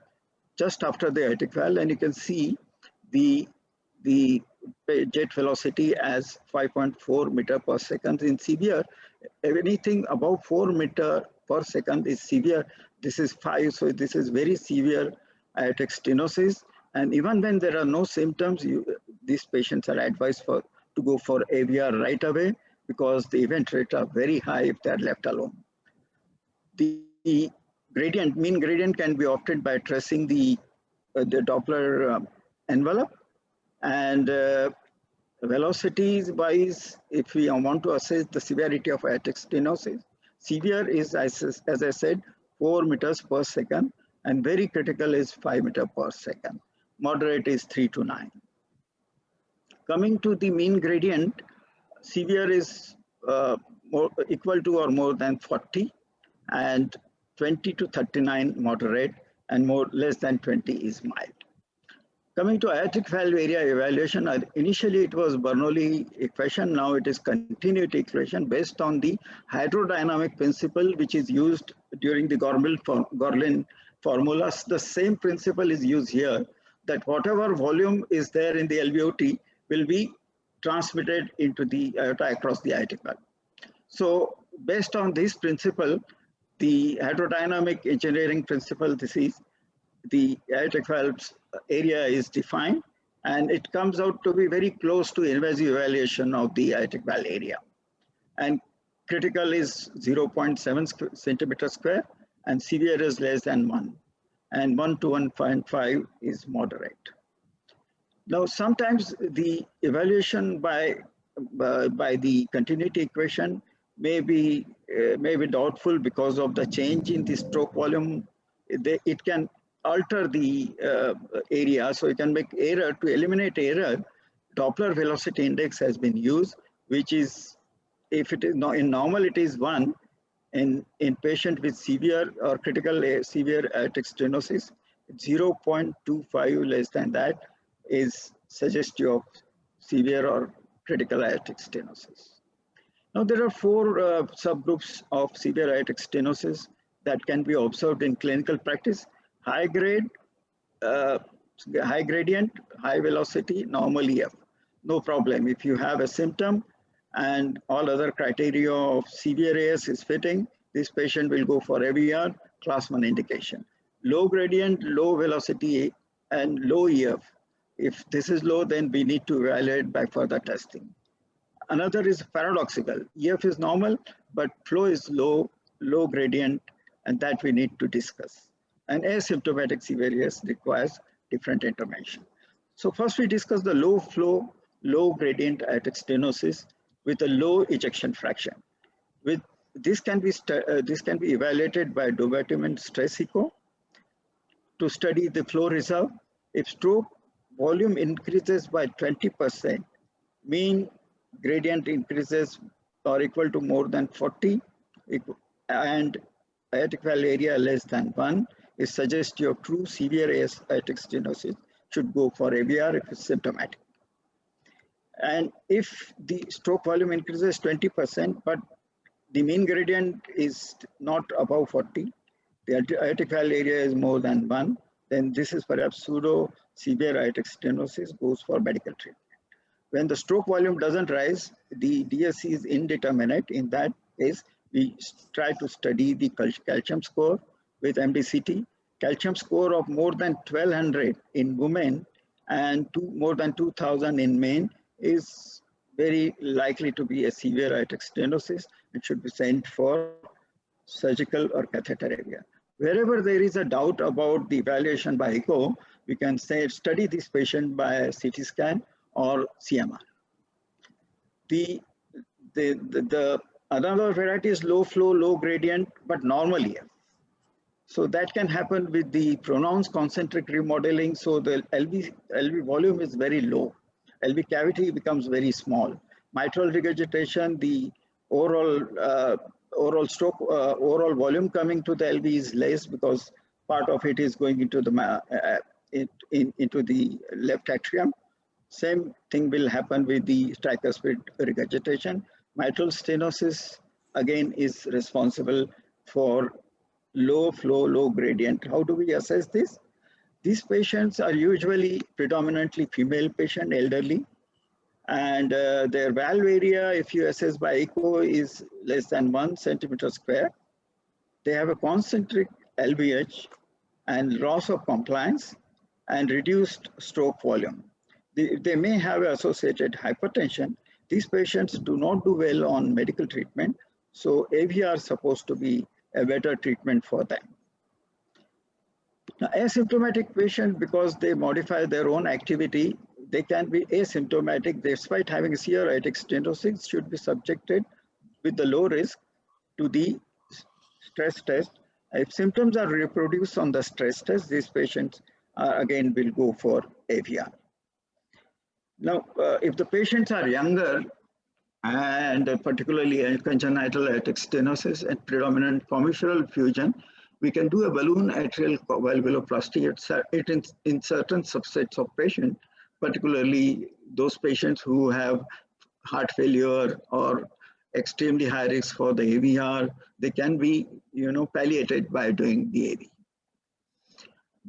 just after the aortic valve, and you can see the jet velocity as 5.4 meter per second in severe. Anything above 4 meter per second is severe. This is 5, so this is very severe aortic stenosis. And even when there are no symptoms, these patients are advised to go for AVR right away, because the event rates are very high if they are left alone. The gradient, mean gradient, can be obtained by tracing the Doppler envelope. And velocities wise, if we want to assess the severity of aortic stenosis, severe is, as I said, 4 meters per second, and very critical is 5 meters per second. Moderate is 3 to 9. Coming to the mean gradient, severe is equal to or more than 40, and 20 to 39 moderate, and less than 20 is mild. Coming to aortic valve area evaluation, initially it was Bernoulli equation, now it is continuity equation based on the hydrodynamic principle which is used during the Gorlin formulas. The same principle is used here, that whatever volume is there in the LVOT will be transmitted into the aorta across the aortic valve. So based on this principle, the hydrodynamic engineering principle, this is the aortic valve's area is defined, and it comes out to be very close to invasive evaluation of the aortic valve area. And critical is 0.7 centimeter square, and severe is less than 1, and 1 to 1.5 is moderate. Now, sometimes the evaluation by the continuity equation may be doubtful because of the change in the stroke volume. It can alter the area, so you can make error. To eliminate error, Doppler velocity index has been used, which is, if it is in normal, it is 1. In patient with severe or critical severe aortic stenosis, 0.25 less than that is suggestive of severe or critical aortic stenosis. Now there are 4 subgroups of severe aortic stenosis that can be observed in clinical practice: high grade, high gradient, high velocity, normal EF. No problem. If you have a symptom and all other criteria of severe AS is fitting, this patient will go for AVR, class 1 indication. Low gradient, low velocity, and low EF. If this is low, then we need to evaluate by further testing. Another is paradoxical. EF is normal, but flow is low, low gradient, and that we need to discuss. And asymptomatic severe AS requires different intervention. So first we discuss the low flow, low gradient aortic stenosis with a low ejection fraction. With this can be evaluated by dobutamine stress echo to study the flow reserve. If stroke volume increases by 20%, mean gradient increases or equal to more than 40, and aortic valve area less than 1 is suggestive of true severe aortic stenosis, should go for AVR if it's symptomatic. And if the stroke volume increases 20%, but the mean gradient is not above 40, the aortic valve area is more than 1, then this is perhaps pseudo severe aortic stenosis, goes for medical treatment. When the stroke volume doesn't rise, the DSC is indeterminate. In that case, we try to study the calcium score with MDCT. Calcium score of more than 1200 in women and more than 2000 in men is very likely to be a severe aortic stenosis. It should be sent for surgical or catheter AVR. Wherever there is a doubt about the evaluation by echo, we can say study this patient by CT scan or CMR. The another variety is low flow, low gradient, but normal EF. So that can happen with the pronounced concentric remodeling. So the LV volume is very low. LV cavity becomes very small. Mitral regurgitation, the oral stroke, oral volume coming to the LV is less because part of it is going into the into the left atrium. Same thing will happen with the tricuspid regurgitation. Mitral stenosis again is responsible for low flow, low gradient. How do we assess this? These patients are usually predominantly female patient, elderly, and their valve area, if you assess by echo, is less than 1 centimeter square. They have a concentric LVH and loss of compliance and reduced stroke volume. They may have associated hypertension. These patients do not do well on medical treatment, so AVR is supposed to be a better treatment for them. Now, asymptomatic patients, because they modify their own activity, they can be asymptomatic despite having severe aortic stenosis, should be subjected with the low risk to the stress test. If symptoms are reproduced on the stress test, these patients again will go for AVR. Now, if the patients are younger, and particularly congenital aortic stenosis and predominant commissural fusion, we can do a balloon atrial valvuloplasty in certain subsets of patients, particularly those patients who have heart failure or extremely high risk for the AVR. They can be, palliated by doing the AV.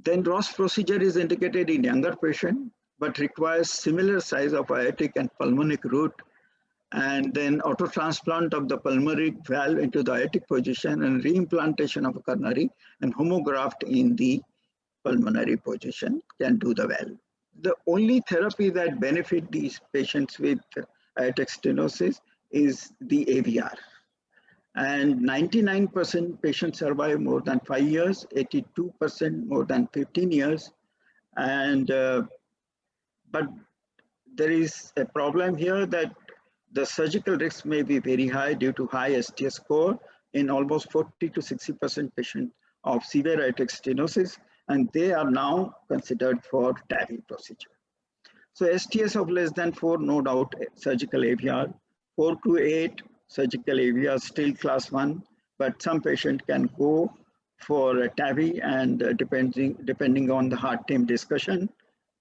Then Ross procedure is indicated in younger patients, but requires similar size of aortic and pulmonic root, and then autotransplant of the pulmonary valve into the aortic position and reimplantation of a coronary and homograft in the pulmonary position can do the valve. The only therapy that benefit these patients with aortic stenosis is the AVR. And 99% patients survive more than 5 years, 82% more than 15 years. And but there is a problem here that the surgical risk may be very high due to high STS score in almost 40 to 60% patients of severe aortic stenosis, and they are now considered for TAVI procedure. So STS of less than 4, no doubt surgical AVR, 4 to 8 surgical AVR still class 1, but some patient can go for a TAVI and depending on the heart team discussion.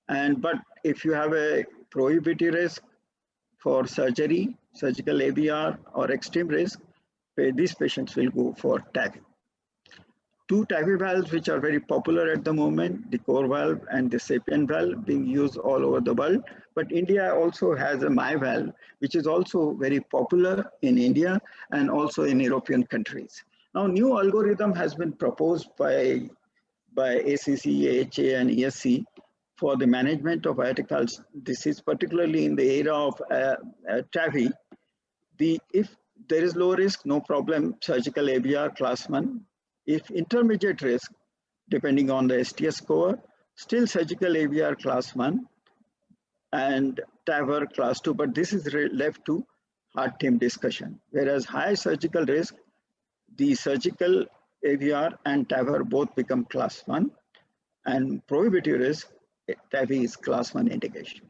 But if you have a prohibitive risk for surgery, surgical AVR, or extreme risk, these patients will go for TAVI. 2 TAVI valves which are very popular at the moment, the core valve and the sapien valve, being used all over the world. But India also has a My valve, which is also very popular in India and also in European countries. Now, new algorithm has been proposed by ACC, AHA, and ESC for the management of aortic valve disease, particularly in the era of TAVI. If there is low risk, no problem, surgical AVR class 1. If intermediate risk, depending on the STS score, still surgical AVR class 1 and TAVR class 2, but this is left to heart team discussion. Whereas high surgical risk, the surgical AVR and TAVR both become class 1, and prohibitive risk, TAVI is class 1 indication.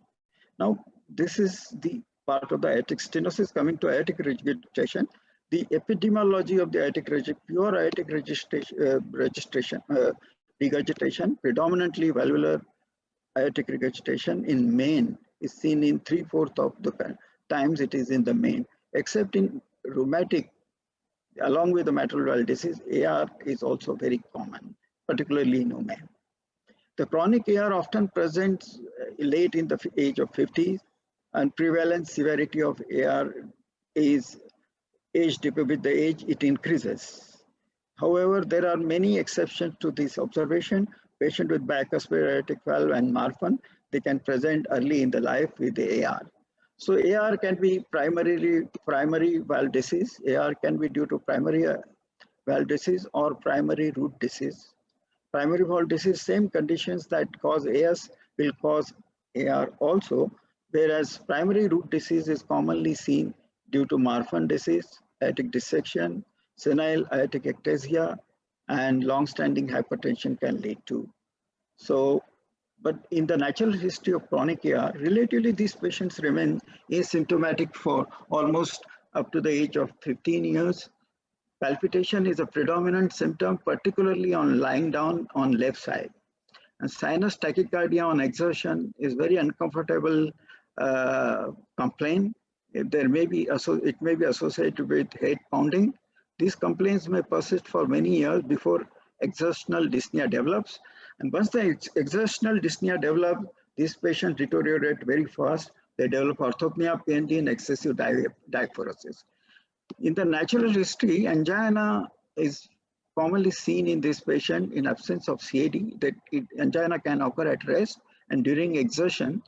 Now, this is the part of the aortic stenosis. Coming to aortic regurgitation, the epidemiology of the aortic pure aortic regurgitation, predominantly valvular aortic regurgitation in main is seen in 3/4 of the times it is in the main, except in rheumatic, along with the mitral valve disease, AR is also very common, particularly in women. The chronic AR often presents late in the age of 50, and prevalence severity of AR is aged with the age it increases. However, there are many exceptions to this observation. Patient with bicuspid aortic valve and Marfan, they can present early in the life with the AR. So AR can be primary valve disease. AR can be due to primary valve disease or primary root disease. Primary valve disease, same conditions that cause AS will cause AR also, whereas primary root disease is commonly seen due to Marfan disease, aortic dissection, senile aortic ectasia, and long-standing hypertension can lead to. So, but in the natural history of chronic AR, relatively these patients remain asymptomatic for almost up to the age of 15 years. Palpitation is a predominant symptom, particularly on lying down on left side. And sinus tachycardia on exertion is very uncomfortable complaint. It may be associated with head pounding. These complaints may persist for many years before exertional dyspnea develops. And once the exertional dyspnea develops, these patients deteriorate very fast. They develop orthopnea, PND, and excessive diaphoresis. In the natural history, angina is commonly seen in this patient in absence of CAD. That angina can occur at rest and during exertion.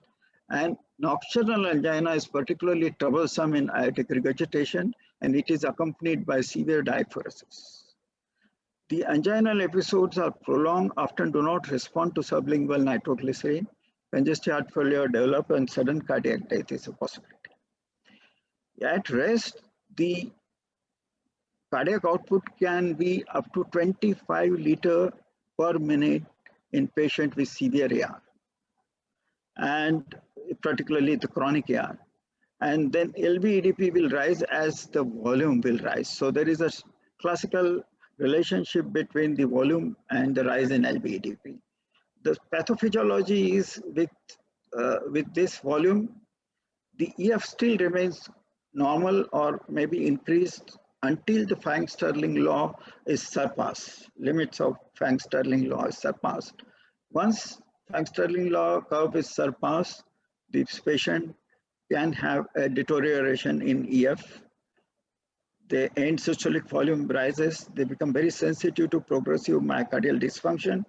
And nocturnal angina is particularly troublesome in aortic regurgitation, and it is accompanied by severe diaphoresis. The anginal episodes are prolonged, often do not respond to sublingual nitroglycerin. Congestive heart failure develop and sudden cardiac death is a possibility. At rest, the cardiac output can be up to 25 liters per minute in patient with severe AR, and particularly the chronic AR. And then LV-EDP will rise as the volume will rise. So there is a classical relationship between the volume and the rise in LV-EDP. The pathophysiology is with this volume, the EF still remains normal or maybe increased until the Frank-Starling law is surpassed. Limits of Frank-Starling law is surpassed. Once Frank-Starling law curve is surpassed, this patient can have a deterioration in EF. The end systolic volume rises. They become very sensitive to progressive myocardial dysfunction,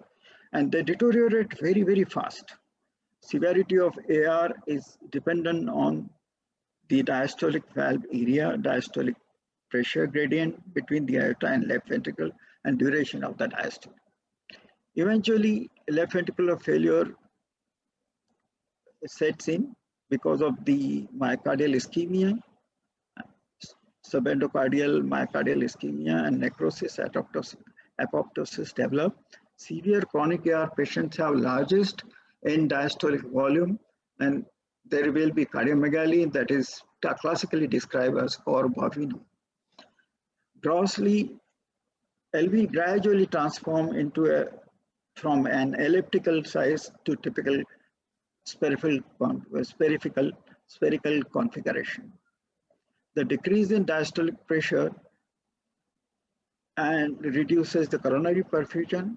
and they deteriorate very, very fast. Severity of AR is dependent on the diastolic valve area, diastolic pressure gradient between the aorta and left ventricle, and duration of the diastole. Eventually, left ventricular failure sets in because of the myocardial ischemia, subendocardial myocardial ischemia, and necrosis, apoptosis develop. Severe chronic AR patients have largest end diastolic volume, and there will be cardiomegaly that is classically described as cor bovino. Grossly, LV gradually transform into from an elliptical size to typical spherical configuration. The decrease in diastolic pressure and reduces the coronary perfusion,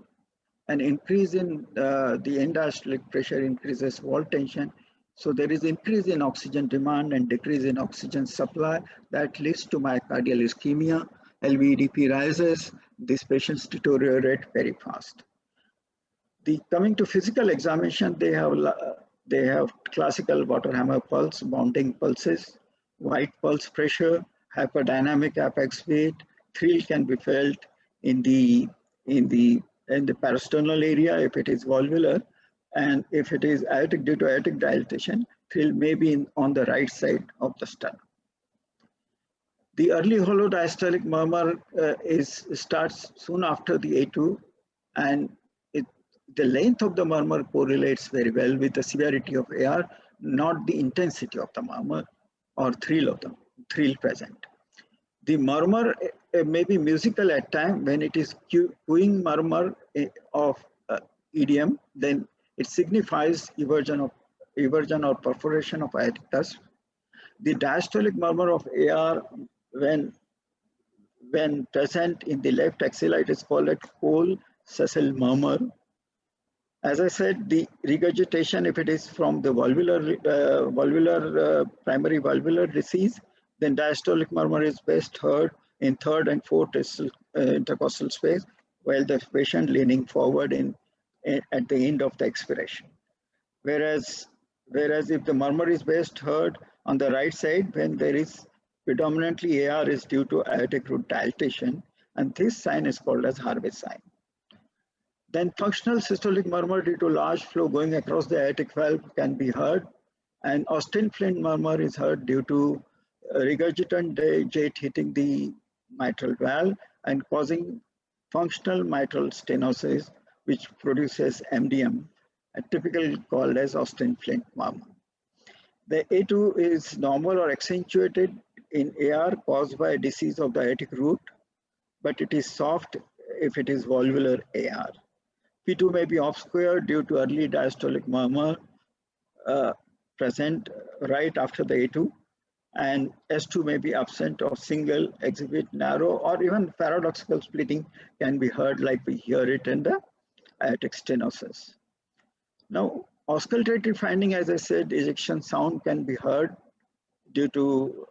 and increase in the end diastolic pressure increases wall tension. So there is increase in oxygen demand and decrease in oxygen supply that leads to myocardial ischemia. LV-EDP rises. These patients deteriorate very fast. Coming to physical examination, they have classical water hammer pulse, bounding pulses, white pulse pressure, hyperdynamic apex weight. Thrill can be felt in the parasternal area if it is valvular, and if it is aortic due to aortic dilatation, thrill may be on the right side of the sternum. The early hollow diastolic murmur starts soon after the A2, and the length of the murmur correlates very well with the severity of AR, not the intensity of the murmur or thrill of the thrill present. The murmur may be musical at times. When it is cooing murmur of idiom, then it signifies eversion or perforation of aortic cusp. The diastolic murmur of AR, when present in the left axilla, it is called a Cole Cecil murmur. As I said, the regurgitation, if it is from the primary valvular disease, then diastolic murmur is best heard in third and fourth intercostal space, while the patient leaning forward at the end of the expiration. Whereas if the murmur is best heard on the right side, when there is predominantly AR is due to aortic root dilatation, and this sign is called as Harvey sign. Then functional systolic murmur due to large flow going across the aortic valve can be heard, and Austin Flint murmur is heard due to regurgitant jet hitting the mitral valve and causing functional mitral stenosis, which produces MDM, typically called as Austin Flint murmur. The A2 is normal or accentuated in AR caused by disease of the aortic root, but it is soft if it is valvular AR. P2 may be off-square due to early diastolic murmur present right after the A2, and S2 may be absent or single, exhibit narrow, or even paradoxical splitting can be heard like we hear it in the aortic stenosis. Now, auscultatory finding, as I said, ejection sound can be heard due to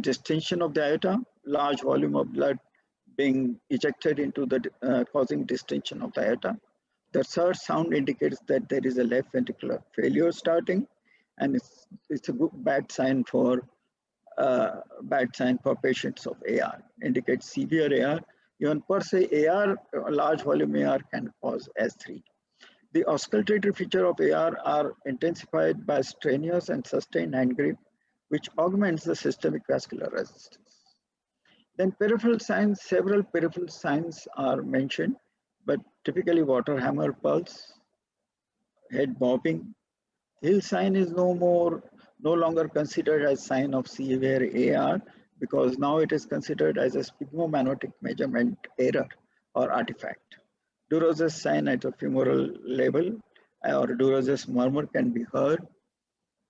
distension of the aorta, large volume of blood being ejected into the causing distension of the aorta. The third sound indicates that there is a left ventricular failure starting, and it's a good bad sign for patients of AR. Indicates severe AR. Even per se AR, large volume AR can cause S3. The auscultatory feature of AR are intensified by strenuous and sustained hand grip, which augments the systemic vascular resistance. Then peripheral signs, several peripheral signs are mentioned, but typically water hammer pulse, head bobbing. Hill sign is no longer considered as sign of severe AR, because now it is considered as a sphygmomanotic measurement error or artifact. Durosus sign at the femoral level or Durosus murmur can be heard.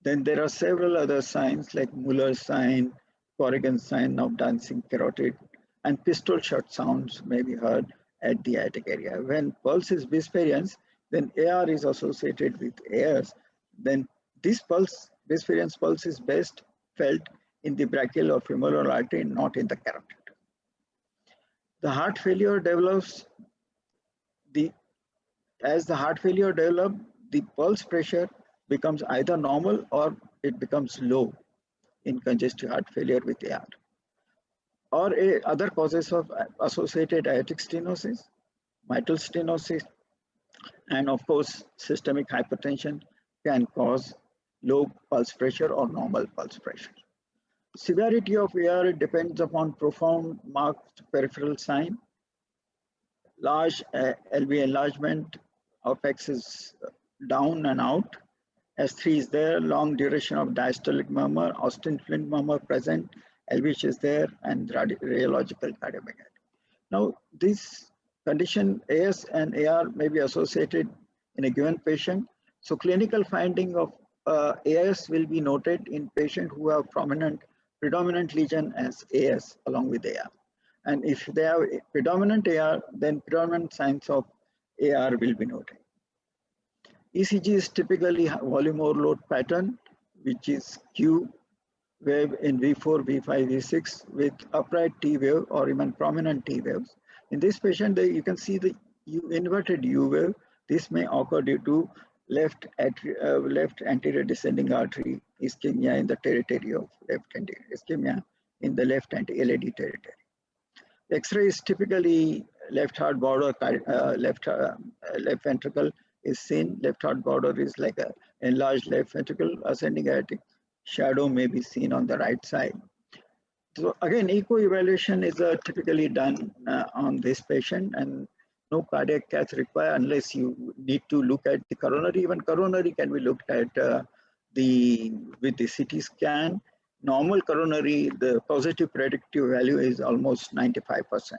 Then there are several other signs like Muller sign, Corrigan sign of dancing carotid, and pistol shot sounds may be heard at the aortic area. When pulse is Bispherians, then AR is associated with AS. Then this pulse, Bispherians pulse, is best felt in the brachial or femoral artery, not in the carotid. The heart failure develops. As the heart failure develops, the pulse pressure becomes either normal or it becomes low in congestive heart failure with AR. Or other causes of associated aortic stenosis, mitral stenosis, and of course, systemic hypertension can cause low pulse pressure or normal pulse pressure. Severity of AR depends upon profound marked peripheral sign, large LV enlargement of X is down and out, S3 is there, long duration of diastolic murmur, Austin Flint murmur present, LVH is there, and radiological cardiomyopathy. Now, this condition AS and AR may be associated in a given patient. So clinical finding of AS will be noted in patients who have predominant lesion as AS along with AR. And if they have predominant AR, then predominant signs of AR will be noted. ECG is typically volume overload pattern, which is Q wave in V4, V5, V6 with upright T wave or even prominent T waves. In this patient, you can see the inverted U wave. This may occur due to left anterior descending artery ischemia in the territory of left anterior ischemia in the left anti-LAD territory. X-ray is typically left heart border, left ventricle is seen. Left heart border is like an enlarged left ventricle. Ascending aortic shadow may be seen on the right side. So again, echo evaluation is typically done on this patient, and no cardiac cath required unless you need to look at the coronary. Even coronary can be looked at with the CT scan. Normal coronary, the positive predictive value is almost 95%.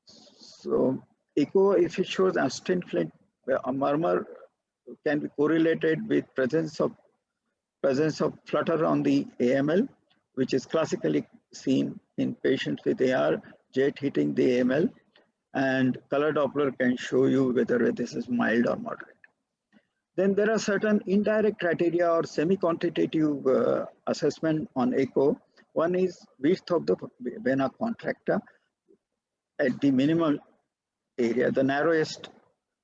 So echo, if it shows Austin Flint murmur, can be correlated with presence of flutter on the AML, which is classically seen in patients with AR, jet hitting the AML, and color Doppler can show you whether this is mild or moderate. Then there are certain indirect criteria or semi-quantitative assessment on echo. One is width of the vena contracta at the minimal area, the narrowest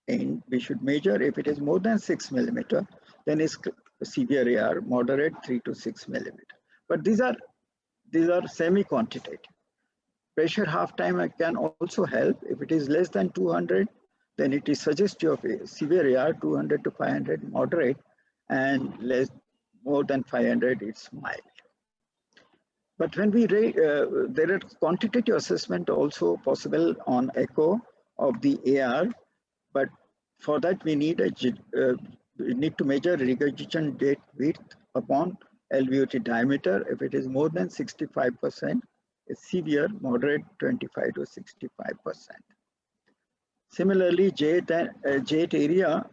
end we should measure. If it is more than 6 millimeter, then it's severe AR, moderate 3 to 6 millimeter. But these are semi-quantitative. Pressure half time can also help. If it is less than 200, then it is suggestive of a severe AR, 200 to 500 moderate, and more than 500 it's mild. But when we there are quantitative assessment also possible on echo of the AR, but for that we need to measure regurgitation date width upon LVOT diameter. If it is more than 65%, it's severe, moderate 25 to 65%. Similarly, jet area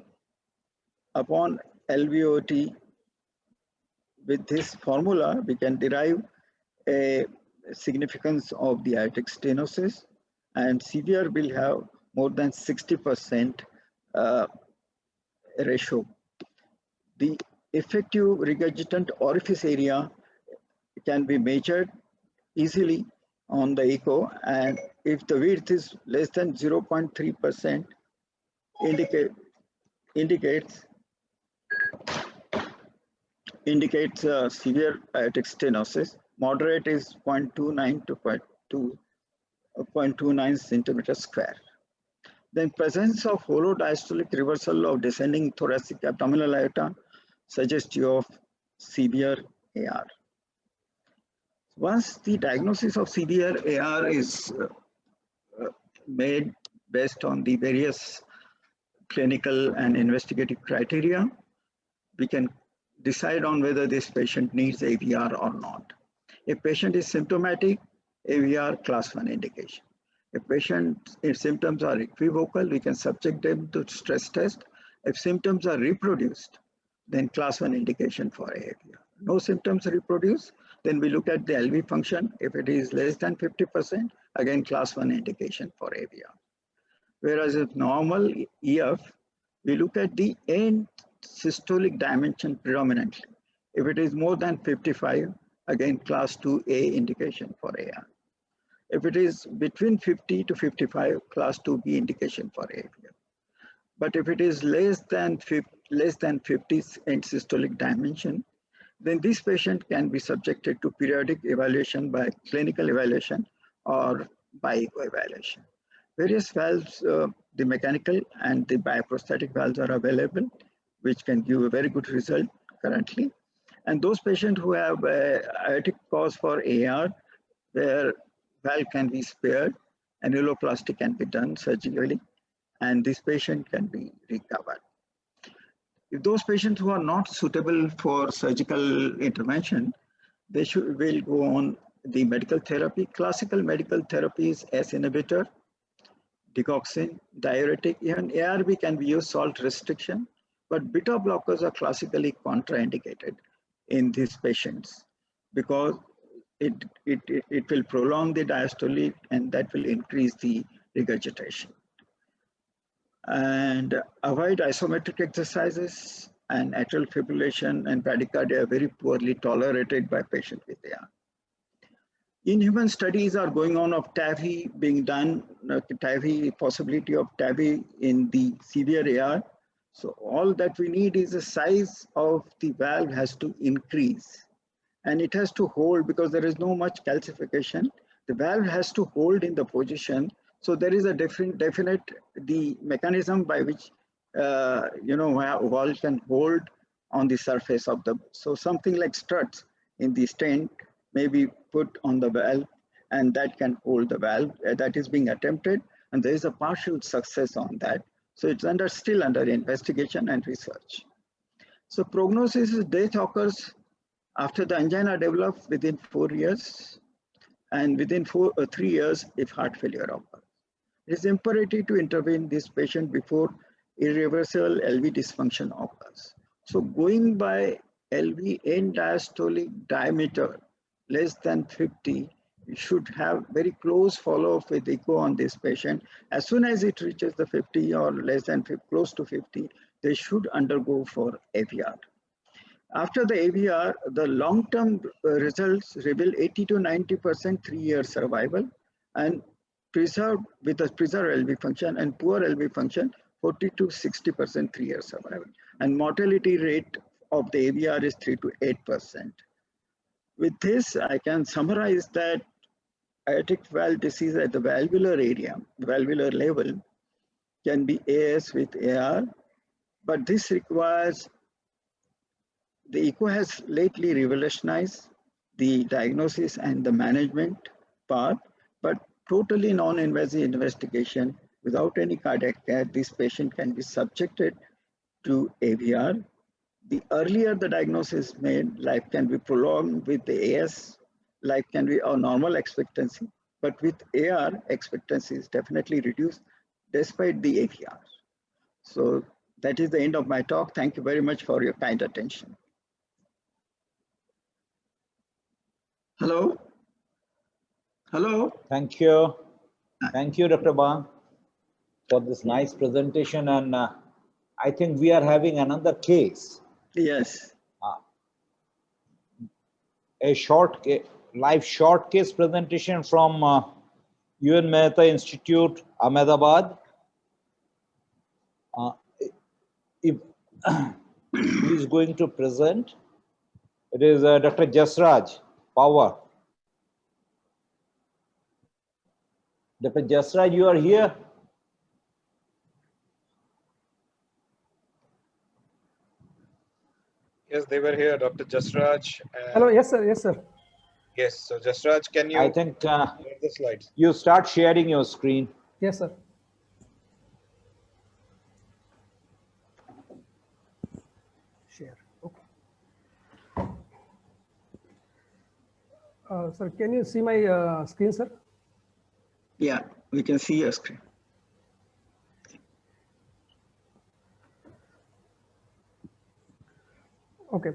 upon LVOT, with this formula, we can derive a significance of the aortic stenosis, and severe will have more than 60% ratio. The effective regurgitant orifice area can be measured easily on the echo, and if the width is less than 0.3%, indicates severe aortic stenosis. Moderate is 0.29 to 0.29 centimeters square. Then presence of hollow diastolic reversal of descending thoracic abdominal aorta suggestive of severe AR. Once the diagnosis of severe AR is made based on the various clinical and investigative criteria, we can decide on whether this patient needs AVR or not. If patient is symptomatic, AVR class 1 indication. If patient's symptoms are equivocal, we can subject them to stress test. If symptoms are reproduced, then class 1 indication for AVR. No symptoms reproduced, then we look at the LV function. If it is less than 50%, again class 1 indication for AVR. Whereas if normal EF, we look at the end systolic dimension predominantly. If it is more than 55, again class 2A indication for AR. If it is between 50 to 55, class 2B indication for AVR. But if it is less than 50 end systolic dimension, then this patient can be subjected to periodic evaluation by clinical evaluation or by echo evaluation. Various valves, the mechanical and the bioprosthetic valves are available, which can give a very good result currently. And those patients who have aortic cause for AR, their valve can be spared, annuloplasty can be done surgically, and this patient can be recovered. If those patients who are not suitable for surgical intervention, they will go on the medical therapy. Classical medical therapy is ACE inhibitor, digoxin, diuretic. Even ARB can be used, salt restriction, but beta blockers are classically contraindicated in these patients because it will prolong the diastole and that will increase the regurgitation. And avoid isometric exercises, and atrial fibrillation and bradycardia are very poorly tolerated by patients with AR. In-human studies are going on of TAVI being done, TAVI, possibility of TAVI in the severe AR. So all that we need is the size of the valve has to increase, and it has to hold because there is no much calcification. The valve has to hold in the position. So there is a definite the mechanism by which valve can hold on the surface of the, so something like struts in the stent may be put on the valve and that can hold the valve. That is being attempted, and there is a partial success on that. So it's still under investigation and research. So prognosis is death occurs after the angina develops within 4 years, and within 3 years if heart failure occurs. It is imperative to intervene this patient before irreversible LV dysfunction occurs. So going by LV end diastolic diameter less than 50, we should have very close follow-up with echo on this patient. As soon as it reaches the 50 or less than 50, close to 50, they should undergo for AVR. After the AVR, the long-term results reveal 80 to 90% 3-year survival, and preserved with a preserved LV function, and poor LV function 40 to 60% 3-year survival. And mortality rate of the AVR is 3 to 8%. With this, I can summarize that aortic valve disease at the valvular area, valvular level, can be AS with AR, but this requires, the echo has lately revolutionized the diagnosis and the management part, but totally non-invasive investigation without any cardiac care, this patient can be subjected to AVR. The earlier the diagnosis is made, life can be prolonged. With the AS, life can be a normal expectancy, but with AR, expectancy is definitely reduced despite the AVR. So that is the end of my talk. Thank you very much for your kind attention. Hello? Hello? Thank you. Thank you, Dr. Bang, for this nice presentation. And I think we are having another case. Yes. A live short case presentation from UN Mehta Institute, Ahmedabad. If who is going to present? It is Dr. Jasraj Power. Dr. Jasraj, you are here? Yes, they were here, Dr. Jasraj. Hello, yes, sir. Yes, sir. Yes, so Jasraj, can you I think share the slides? you start sharing your screen. Yes, sir. Share. Okay. Sir, can you see my screen, sir? Yeah, we can see your screen. Okay.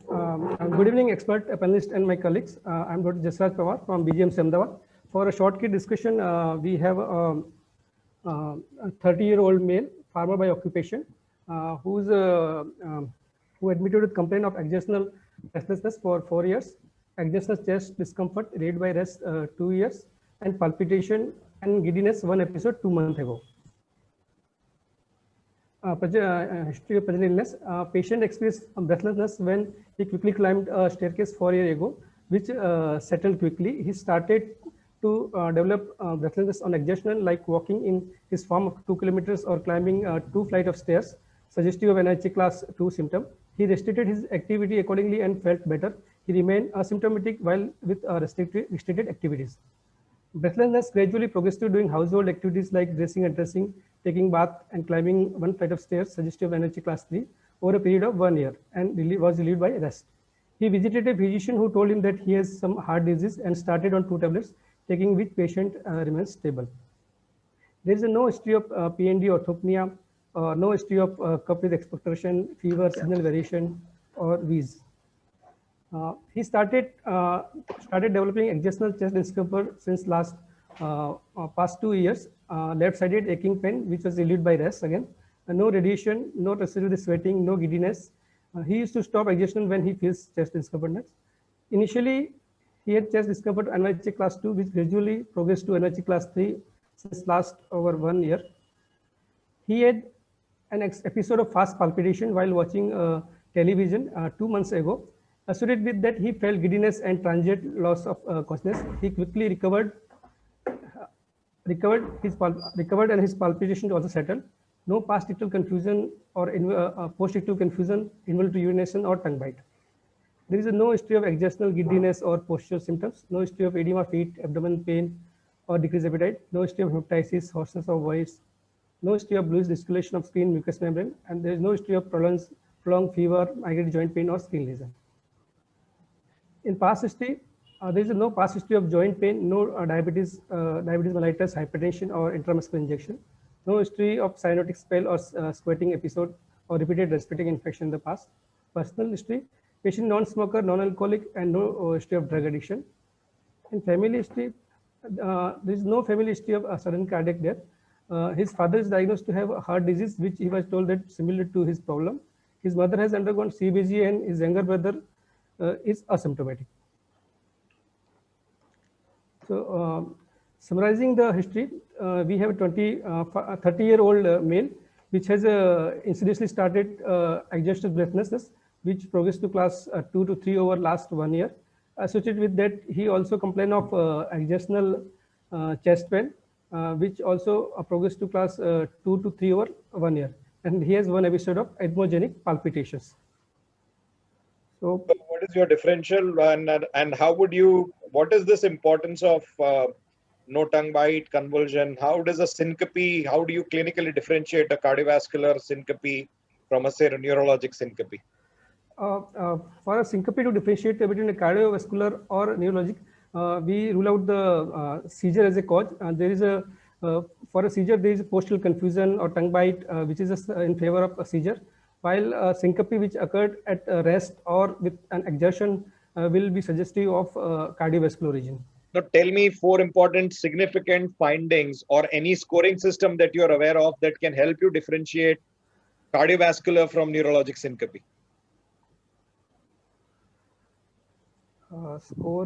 Good evening, expert, panelists, and my colleagues. I'm Dr. Jasraj Pawar from BGM Ahmedabad. For a short key discussion, we have a 30-year-old male, farmer by occupation, who admitted with complaint of exertional restlessness for 4 years, exertional chest discomfort relieved by rest 2 years, and palpitation and giddiness 1 episode 2 months ago. History of present illness. Patient experienced breathlessness when he quickly climbed a staircase 4 years ago, which settled quickly. He started to develop breathlessness on exertional, like walking in his form of 2 kilometers or climbing 2 flights of stairs, suggestive of NIH class 2 symptom. He restricted his activity accordingly and felt better. He remained asymptomatic while with restricted activities. Breathlessness gradually progressed to doing household activities like dressing and dressing, taking bath, and climbing 1 flight of stairs, suggestive of NIH class 3, over a period of 1 year, and was relieved by rest. He visited a physician who told him that he has some heart disease and started on 2 tablets, taking which patient remains stable. There is no history of PND orthopnea, no history of cup with expectoration, fever, signal variation, or wheeze. He started developing exertional chest discomfort since past 2 years. Left-sided aching pain, which was relieved by rest again. No radiation, no residual sweating, no giddiness. He used to stop exertion when he feels chest discomfort. Initially, he had chest discomfort NIH class 2, which gradually progressed to NIH class 3 since last over 1 year. He had an episode of fast palpitation while watching television 2 months ago. Associated with that, he felt giddiness and transient loss of consciousness. He quickly recovered and his palpitation also settled. No past ictal confusion or post-ictal confusion, involuntary urination or tongue bite. There is no history of exertional giddiness or postural symptoms. No history of edema, feet, abdomen pain, or decreased appetite. No history of hepatitis, hoarseness of voice. No history of bluish discoloration of skin, mucous membrane, and there is no history of prolonged fever, migraine joint pain, or skin lesion. In past history, there is no past history of joint pain, no diabetes mellitus, hypertension, or intramuscular injection. No history of cyanotic spell or squatting episode or repeated respiratory infection in the past. Personal history, patient non-smoker, non-alcoholic, and no history of drug addiction. In family history, there is no family history of sudden cardiac death. His father is diagnosed to have a heart disease, which he was told that similar to his problem. His mother has undergone CBG, and his younger brother is asymptomatic. So, summarizing the history, we have a 30-year-old male, which has incidentally started exertional breathlessness, which progressed to class 2 to 3 over last 1 year. Associated with that, he also complained of exertional chest pain, which also progressed to class 2 to 3 over 1 year. And he has 1 episode of ethmogenic palpitations. So what is your differential and how would you, what is this importance of no tongue bite, convulsion? How does a syncope, how do you clinically differentiate a cardiovascular syncope from a, say, a neurologic syncope? For a syncope to differentiate between a cardiovascular or neurologic, we rule out the seizure as a cause. There is a for a seizure there is a postural confusion or tongue bite, which is in favor of a seizure, while syncope which occurred at rest or with an exertion will be suggestive of cardiovascular region. Now, tell me 4 important significant findings or any scoring system that you're aware of that can help you differentiate cardiovascular from neurologic syncope. Score